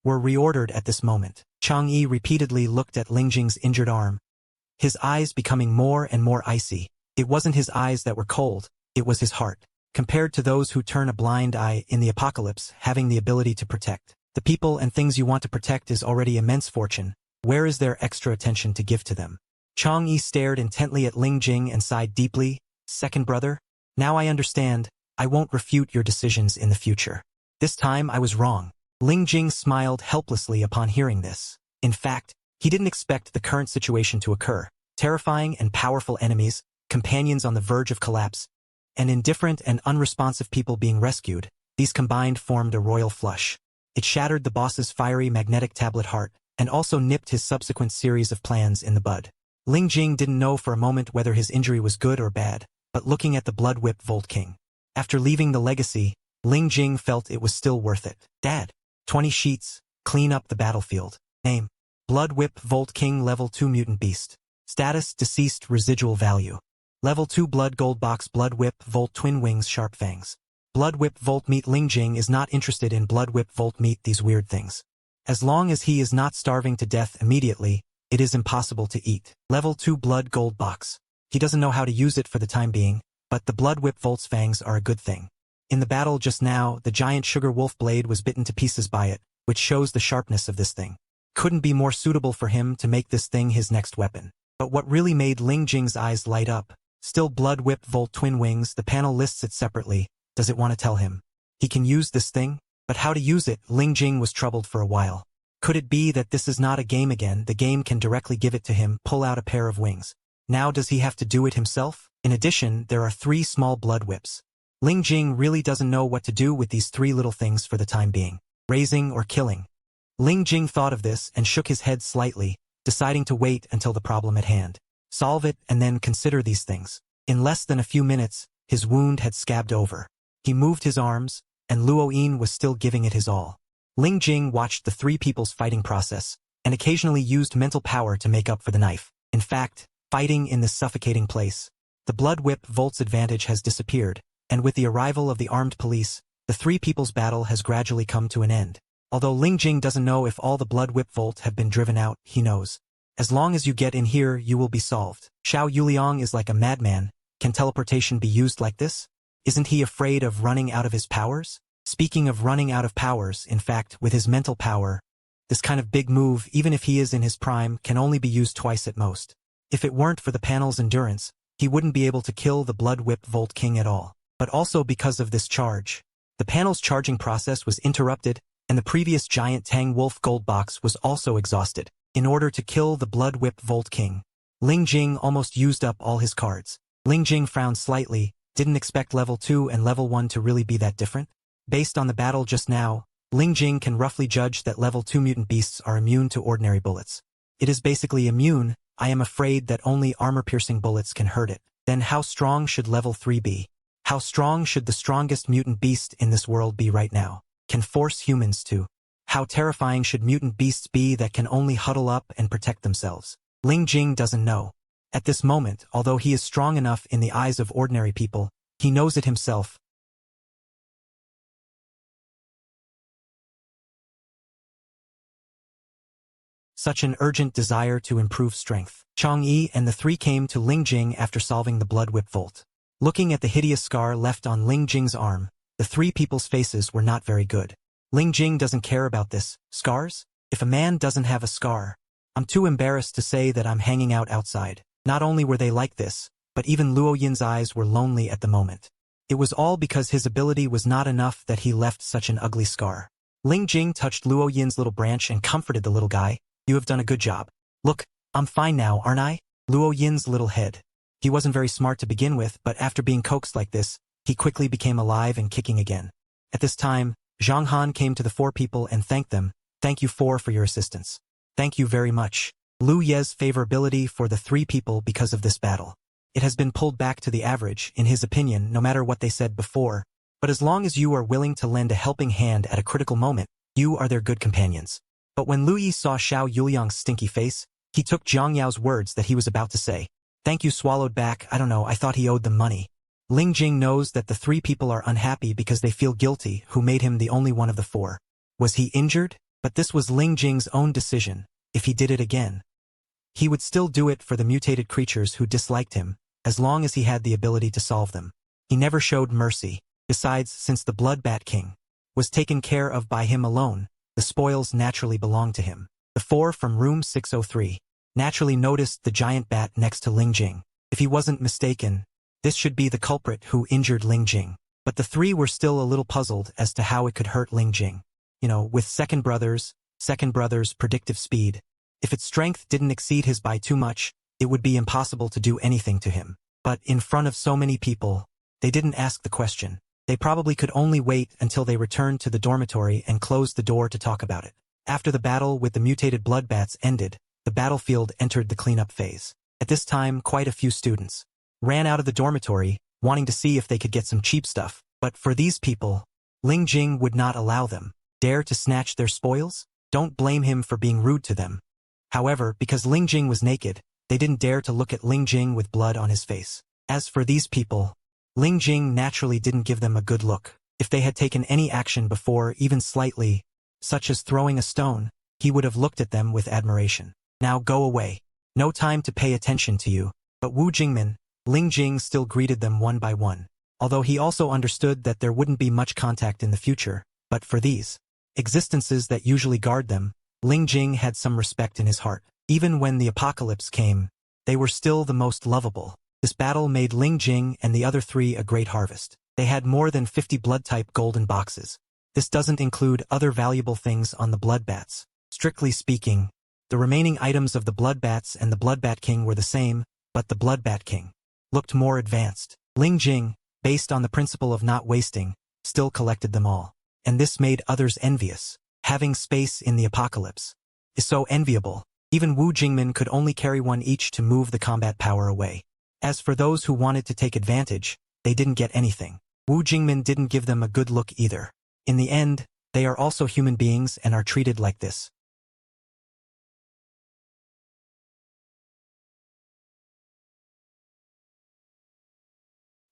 were reordered at this moment. Chang Yi repeatedly looked at Ling Jing's injured arm, his eyes becoming more and more icy. It wasn't his eyes that were cold, it was his heart. Compared to those who turn a blind eye in the apocalypse, having the ability to protect the people and things you want to protect is already immense fortune. Where is there extra attention to give to them? Chang'e stared intently at Ling Jing and sighed deeply. Second brother? Now I understand. I won't refute your decisions in the future. This time I was wrong. Ling Jing smiled helplessly upon hearing this. In fact, he didn't expect the current situation to occur. Terrifying and powerful enemies, companions on the verge of collapse, and indifferent and unresponsive people being rescued, these combined formed a royal flush. It shattered the boss's fiery magnetic tablet heart, and also nipped his subsequent series of plans in the bud. Ling Jing didn't know for a moment whether his injury was good or bad, but looking at the blood-whipped Volt King. After leaving the legacy, Ling Jing felt it was still worth it. Dad. 20 sheets, clean up the battlefield. Name. Blood-whip Volt King Level 2 Mutant Beast. Status Deceased Residual Value. Level 2 Blood Gold Box Blood Whip Volt Twin Wings Sharp Fangs. Blood Whip Volt Meat. Ling Jing is not interested in Blood Whip Volt Meat, these weird things. As long as he is not starving to death immediately, it is impossible to eat. Level 2 Blood Gold Box. He doesn't know how to use it for the time being, but the Blood Whip Volt's fangs are a good thing. In the battle just now, the giant sugar wolf blade was bitten to pieces by it, which shows the sharpness of this thing. Couldn't be more suitable for him to make this thing his next weapon. But what really made Ling Jing's eyes light up, still Blood Whip Volt Twin Wings, the panel lists it separately. Does it want to tell him? He can use this thing? But how to use it? Ling Jing was troubled for a while. Could it be that this is not a game again? The game can directly give it to him, pull out a pair of wings. Now does he have to do it himself? In addition, there are 3 small blood whips. Ling Jing really doesn't know what to do with these 3 little things for the time being. Raising or killing? Ling Jing thought of this and shook his head slightly, deciding to wait until the problem at hand. Solve it and then consider these things. In less than a few minutes, his wound had scabbed over. He moved his arms, and Luo Yin was still giving it his all. Ling Jing watched the 3 people's fighting process, and occasionally used mental power to make up for the knife. In fact, fighting in this suffocating place, the Blood Whip Volt's advantage has disappeared, and with the arrival of the armed police, the 3 people's battle has gradually come to an end. Although Ling Jing doesn't know if all the Blood Whip Volt have been driven out, he knows. As long as you get in here, you will be solved. Xiao Yuliang is like a madman. Can teleportation be used like this? Isn't he afraid of running out of his powers? Speaking of running out of powers, in fact, with his mental power, this kind of big move, even if he is in his prime, can only be used twice at most. If it weren't for the panel's endurance, he wouldn't be able to kill the Blood Whip Volt King at all. But also because of this charge. The panel's charging process was interrupted, and the previous giant Tang Wolf Gold Box was also exhausted. In order to kill the Blood Whip Volt King, Ling Jing almost used up all his cards. Ling Jing frowned slightly, didn't expect level 2 and level 1 to really be that different. Based on the battle just now, Ling Jing can roughly judge that level 2 mutant beasts are immune to ordinary bullets. It is basically immune. I am afraid that only armor-piercing bullets can hurt it. Then how strong should level 3 be? How strong should the strongest mutant beast in this world be right now? Can force humans to? How terrifying should mutant beasts be that can only huddle up and protect themselves? Ling Jing doesn't know. At this moment, although he is strong enough in the eyes of ordinary people, he knows it himself. Such an urgent desire to improve strength. Chang'e and the 3 came to Ling Jing after solving the Blood Whip Volt. Looking at the hideous scar left on Ling Jing's arm, the 3 people's faces were not very good. Ling Jing doesn't care about this. Scars? If a man doesn't have a scar, I'm too embarrassed to say that I'm hanging out outside. Not only were they like this, but even Luo Yin's eyes were lonely at the moment. It was all because his ability was not enough that he left such an ugly scar. Ling Jing touched Luo Yin's little branch and comforted the little guy. You have done a good job. Look, I'm fine now, aren't I? Luo Yin's little head. He wasn't very smart to begin with, but after being coaxed like this, he quickly became alive and kicking again. At this time, Zhang Han came to the 4 people and thanked them. Thank you for your assistance. Thank you very much. Lu Ye's favorability for the 3 people because of this battle. It has been pulled back to the average, in his opinion, no matter what they said before. But as long as you are willing to lend a helping hand at a critical moment, you are their good companions. But when Lu Yi saw Xiao Yuliang's stinky face, he took Zhang Yao's words that he was about to say. Thank you swallowed back. I don't know, I thought he owed them money. Ling Jing knows that the 3 people are unhappy because they feel guilty who made him the only one of the 4. Was he injured? But this was Ling Jing's own decision. If he did it again, he would still do it for the mutated creatures who disliked him, as long as he had the ability to solve them. He never showed mercy. Besides, since the Blood Bat King was taken care of by him alone, the spoils naturally belonged to him. The 4 from room 603. naturally noticed the giant bat next to Ling Jing. If he wasn't mistaken, this should be the culprit who injured Ling Jing. But the three were still a little puzzled as to how it could hurt Ling Jing. With second brother's predictive speed, if its strength didn't exceed his by too much, it would be impossible to do anything to him. But in front of so many people, they didn't ask the question. They probably could only wait until they returned to the dormitory and closed the door to talk about it. After the battle with the mutated blood bats ended, the battlefield entered the cleanup phase. At this time, quite a few students ran out of the dormitory, wanting to see if they could get some cheap stuff. But for these people, Ling Jing would not allow them. Dare to snatch their spoils? Don't blame him for being rude to them. However, because Ling Jing was naked, they didn't dare to look at Ling Jing with blood on his face. As for these people, Ling Jing naturally didn't give them a good look. If they had taken any action before, even slightly, such as throwing a stone, he would have looked at them with admiration. Now go away. No time to pay attention to you. But Wu Jingmin, Ling Jing still greeted them one by one. Although he also understood that there wouldn't be much contact in the future, but for these existences that usually guard them, Ling Jing had some respect in his heart. Even when the apocalypse came, they were still the most lovable. This battle made Ling Jing and the other three a great harvest. They had more than 50 blood-type golden boxes. This doesn't include other valuable things on the blood bats. Strictly speaking, the remaining items of the blood bats and the blood bat king were the same, but the blood bat king looked more advanced. Ling Jing, based on the principle of not wasting, still collected them all. And this made others envious. Having space in the apocalypse is so enviable. Even Wu Jingmin could only carry one each to move the combat power away. As for those who wanted to take advantage, they didn't get anything. Wu Jingmin didn't give them a good look either. In the end, they are also human beings and are treated like this.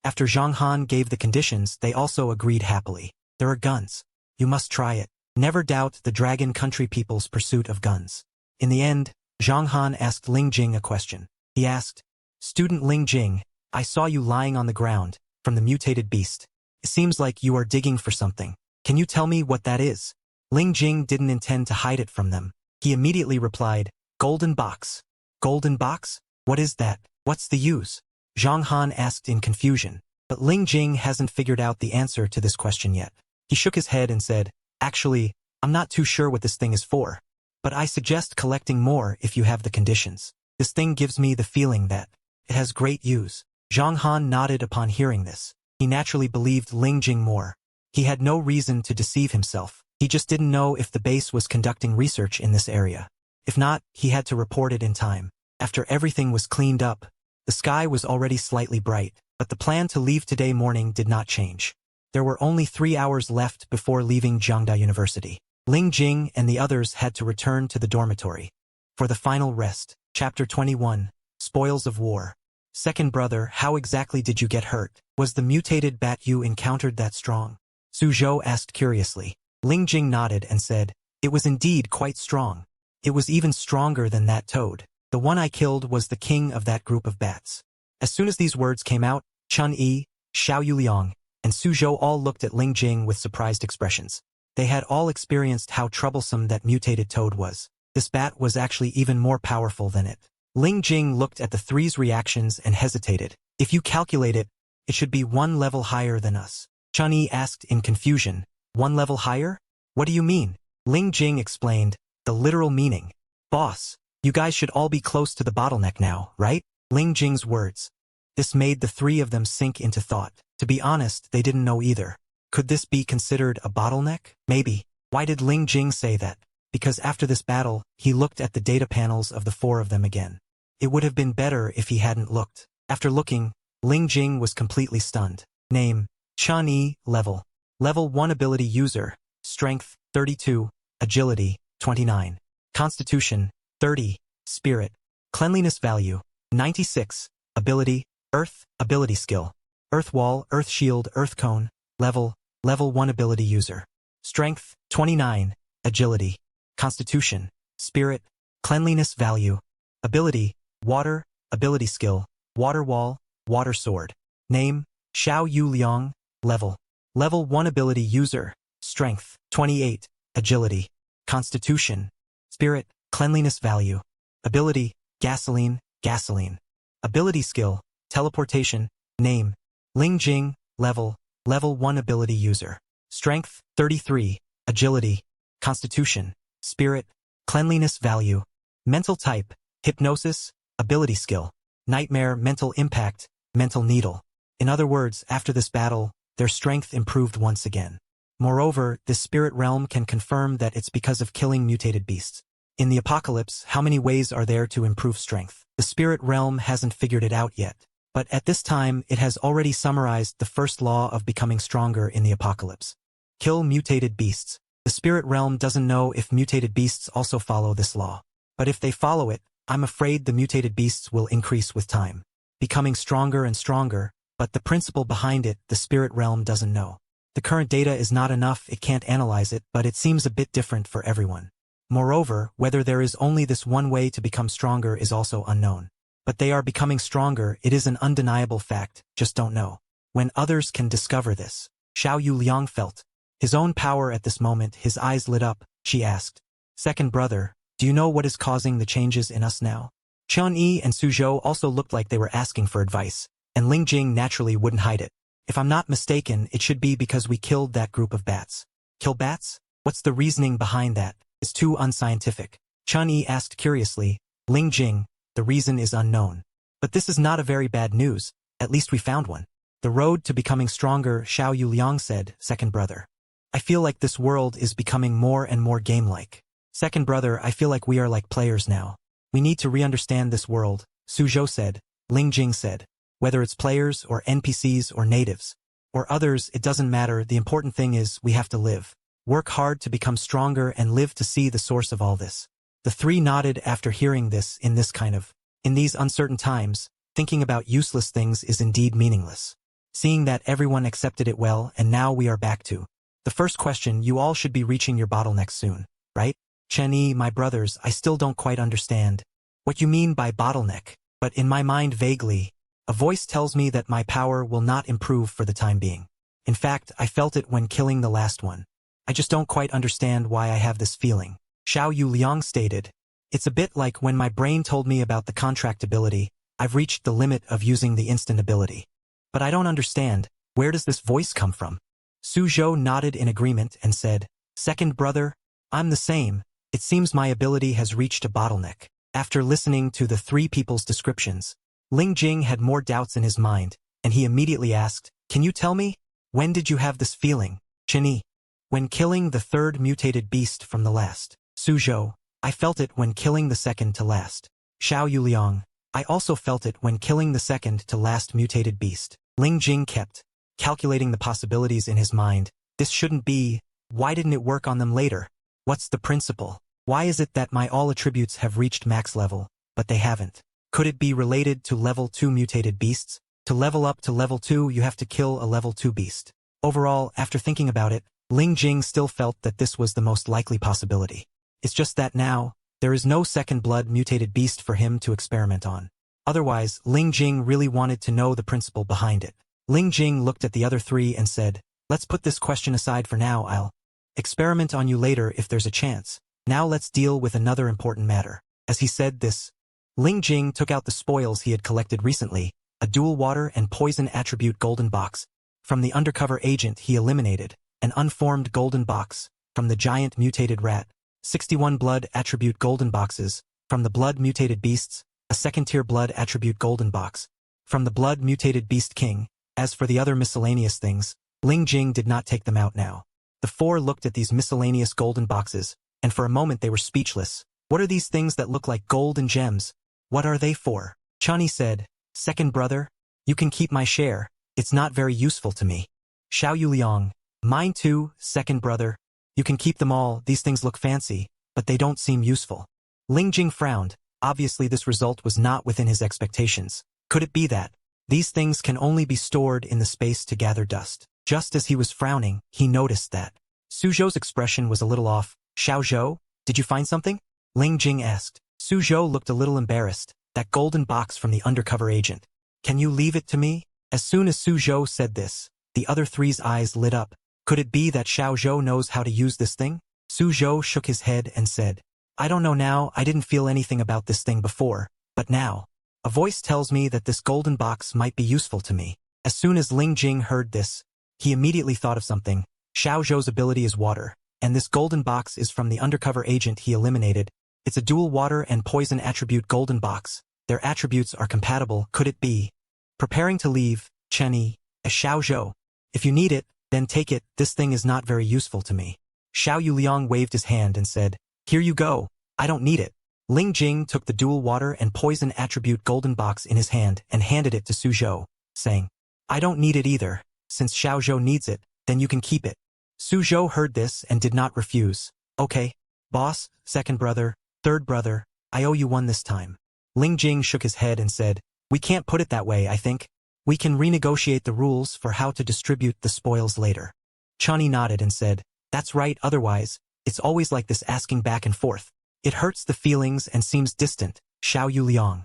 After Zhang Han gave the conditions, they also agreed happily. There are guns. You must try it. Never doubt the Dragon Country people's pursuit of guns. In the end, Zhang Han asked Ling Jing a question. He asked, "Student Ling Jing, I saw you lying on the ground, from the mutated beast. It seems like you are digging for something. Can you tell me what that is?" Ling Jing didn't intend to hide it from them. He immediately replied, "Golden box." "Golden box? What is that? What's the use?" Zhang Han asked in confusion. But Ling Jing hasn't figured out the answer to this question yet. He shook his head and said, "Actually, I'm not too sure what this thing is for. But I suggest collecting more if you have the conditions. This thing gives me the feeling that it has great use." Zhang Han nodded upon hearing this. He naturally believed Ling Jing more. He had no reason to deceive himself. He just didn't know if the base was conducting research in this area. If not, he had to report it in time. After everything was cleaned up, the sky was already slightly bright, but the plan to leave today morning did not change. There were only 3 hours left before leaving Jiangda University. Ling Jing and the others had to return to the dormitory for the final rest. Chapter 21, Spoils of War. Second brother, how exactly did you get hurt? Was the mutated bat you encountered that strong? Su Zhou asked curiously. Ling Jing nodded and said, "It was indeed quite strong. It was even stronger than that toad. The one I killed was the king of that group of bats." As soon as these words came out, Chun Yi, Xiao Yuliang, and Su Zhou all looked at Ling Jing with surprised expressions. They had all experienced how troublesome that mutated toad was. This bat was actually even more powerful than it. Ling Jing looked at the three's reactions and hesitated. "If you calculate it, it should be 1 level higher than us." Chun Yi asked in confusion, "1 level higher? What do you mean?" Ling Jing explained, the literal meaning. "Boss, you guys should all be close to the bottleneck now, right?" Ling Jing's words. This made the three of them sink into thought. To be honest, they didn't know either. Could this be considered a bottleneck? Maybe. Why did Ling Jing say that? Because after this battle, he looked at the data panels of the 4 of them again. It would have been better if he hadn't looked. After looking, Ling Jing was completely stunned. Name, Chun Yi, level. Level 1 ability user, strength, 32, agility, 29. Constitution, 30, spirit. Cleanliness value, 96. Ability, earth, ability skill. Earth wall, earth shield, earth cone. Level 1 ability user. Strength, 29, agility. Constitution, spirit, cleanliness value. Ability, water, ability skill, water wall, water sword. Name, Xiao Yu Liang, level 1 ability user, strength, 28, agility. Constitution, spirit, cleanliness value. Ability, Gasoline, gasoline. Ability skill, teleportation, name. Ling Jing, level 1 ability user. Strength, 33, agility, constitution, spirit, cleanliness value. Mental type, hypnosis, ability skill. Nightmare, mental impact, mental needle. In other words, after this battle, their strength improved once again. Moreover, this spirit realm can confirm that it's because of killing mutated beasts. In the apocalypse, how many ways are there to improve strength? The spirit realm hasn't figured it out yet. But at this time, it has already summarized the first law of becoming stronger in the apocalypse. Kill mutated beasts. The spirit realm doesn't know if mutated beasts also follow this law. But if they follow it, I'm afraid the mutated beasts will increase with time, becoming stronger and stronger, but the principle behind it, the spirit realm doesn't know. The current data is not enough, it can't analyze it, but it seems a bit different for everyone. Moreover, whether there is only this one way to become stronger is also unknown. But they are becoming stronger, it is an undeniable fact, just don't know. When others can discover this, Xiao Yuliang felt his own power at this moment. His eyes lit up. She asked, "Second brother, do you know what is causing the changes in us now?" Qian Yi and Su Zhou also looked like they were asking for advice, and Ling Jing naturally wouldn't hide it. "If I'm not mistaken, it should be because we killed that group of bats." "Kill bats? What's the reasoning behind that? It's too unscientific." Qian Yi asked curiously. Ling Jing, "The reason is unknown. But this is not a very bad news, at least we found one." "The road to becoming stronger," Xiao Yuliang said, "Second brother. I feel like this world is becoming more and more game-like. Second brother, I feel like we are like players now. We need to re-understand this world," Su Zhou said. Ling Jing said, "Whether it's players or NPCs or natives, or others, it doesn't matter, the important thing is we have to live. Work hard to become stronger and live to see the source of all this." The three nodded after hearing this. In these uncertain times, thinking about useless things is indeed meaningless. Seeing that everyone accepted it well, and now we are back to the first question. You all should be reaching your bottleneck soon, right? Chen Yi, my brothers, I still don't quite understand what you mean by bottleneck, but in my mind vaguely, a voice tells me that my power will not improve for the time being. In fact, I felt it when killing the last one. I just don't quite understand why I have this feeling. Xiao Yuliang stated, "It's a bit like when my brain told me about the contract ability. I've reached the limit of using the instant ability. But I don't understand, where does this voice come from?" Su Zhou nodded in agreement and said, "Second brother, I'm the same. It seems my ability has reached a bottleneck." After listening to the three people's descriptions, Ling Jing had more doubts in his mind, and he immediately asked, "Can you tell me? When did you have this feeling?" Chen Yi, "When killing the third mutated beast from the last." Su Zhou, "I felt it when killing the second to last." Xiao Yuliang, "I also felt it when killing the second to last mutated beast." Ling Jing kept calculating the possibilities in his mind. This shouldn't be. Why didn't it work on them later? What's the principle? Why is it that my all attributes have reached max level, but they haven't? Could it be related to level 2 mutated beasts? To level up to level 2, you have to kill a level 2 beast. Overall, after thinking about it, Ling Jing still felt that this was the most likely possibility. It's just that now, there is no second blood mutated beast for him to experiment on. Otherwise, Ling Jing really wanted to know the principle behind it. Ling Jing looked at the other three and said, "Let's put this question aside for now. I'll experiment on you later if there's a chance. Now let's deal with another important matter." As he said this, Ling Jing took out the spoils he had collected recently, a dual water and poison attribute golden box. From the undercover agent he eliminated, an unformed golden box. From the giant mutated rat, 61 blood attribute golden boxes. From the blood mutated beasts, a second-tier blood attribute golden box. From the blood mutated beast king. As for the other miscellaneous things, Ling Jing did not take them out now. The four looked at these miscellaneous golden boxes, and for a moment they were speechless. "What are these things that look like gold and gems? What are they for?" Chani said, "Second brother, you can keep my share. It's not very useful to me." Xiao Yuliang, "Mine too, second brother. You can keep them all, these things look fancy, but they don't seem useful." Ling Jing frowned. Obviously this result was not within his expectations. Could it be that these things can only be stored in the space to gather dust? Just as he was frowning, he noticed that Su Zhou's expression was a little off. "Xiao Zhou, did you find something?" Ling Jing asked. Su Zhou looked a little embarrassed. "That golden box from the undercover agent. Can you leave it to me?" As soon as Su Zhou said this, the other three's eyes lit up. Could it be that Xiao Zhou knows how to use this thing? Su Zhou shook his head and said, "I don't know now, I didn't feel anything about this thing before, But now, a voice tells me that this golden box might be useful to me. As soon as Ling Jing heard this, he immediately thought of something. Xiao Zhou's ability is water, and this golden box is from the undercover agent he eliminated. It's a dual water and poison attribute golden box. Their attributes are compatible, could it be? Preparing to leave, Chenyi, as Xiao Zhou. If you need it, then take it, this thing is not very useful to me. Xiao Yuliang waved his hand and said, here you go, I don't need it. Ling Jing took the dual water and poison attribute golden box in his hand and handed it to Su Zhou, saying, I don't need it either, since Xiao Zhou needs it, then you can keep it. Su Zhou heard this and did not refuse. Okay, boss, second brother, third brother, I owe you one this time. Ling Jing shook his head and said, we can't put it that way, I think. We can renegotiate the rules for how to distribute the spoils later. Chenyi nodded and said, that's right, otherwise, it's always like this asking back and forth. It hurts the feelings and seems distant, Xiao Yuliang.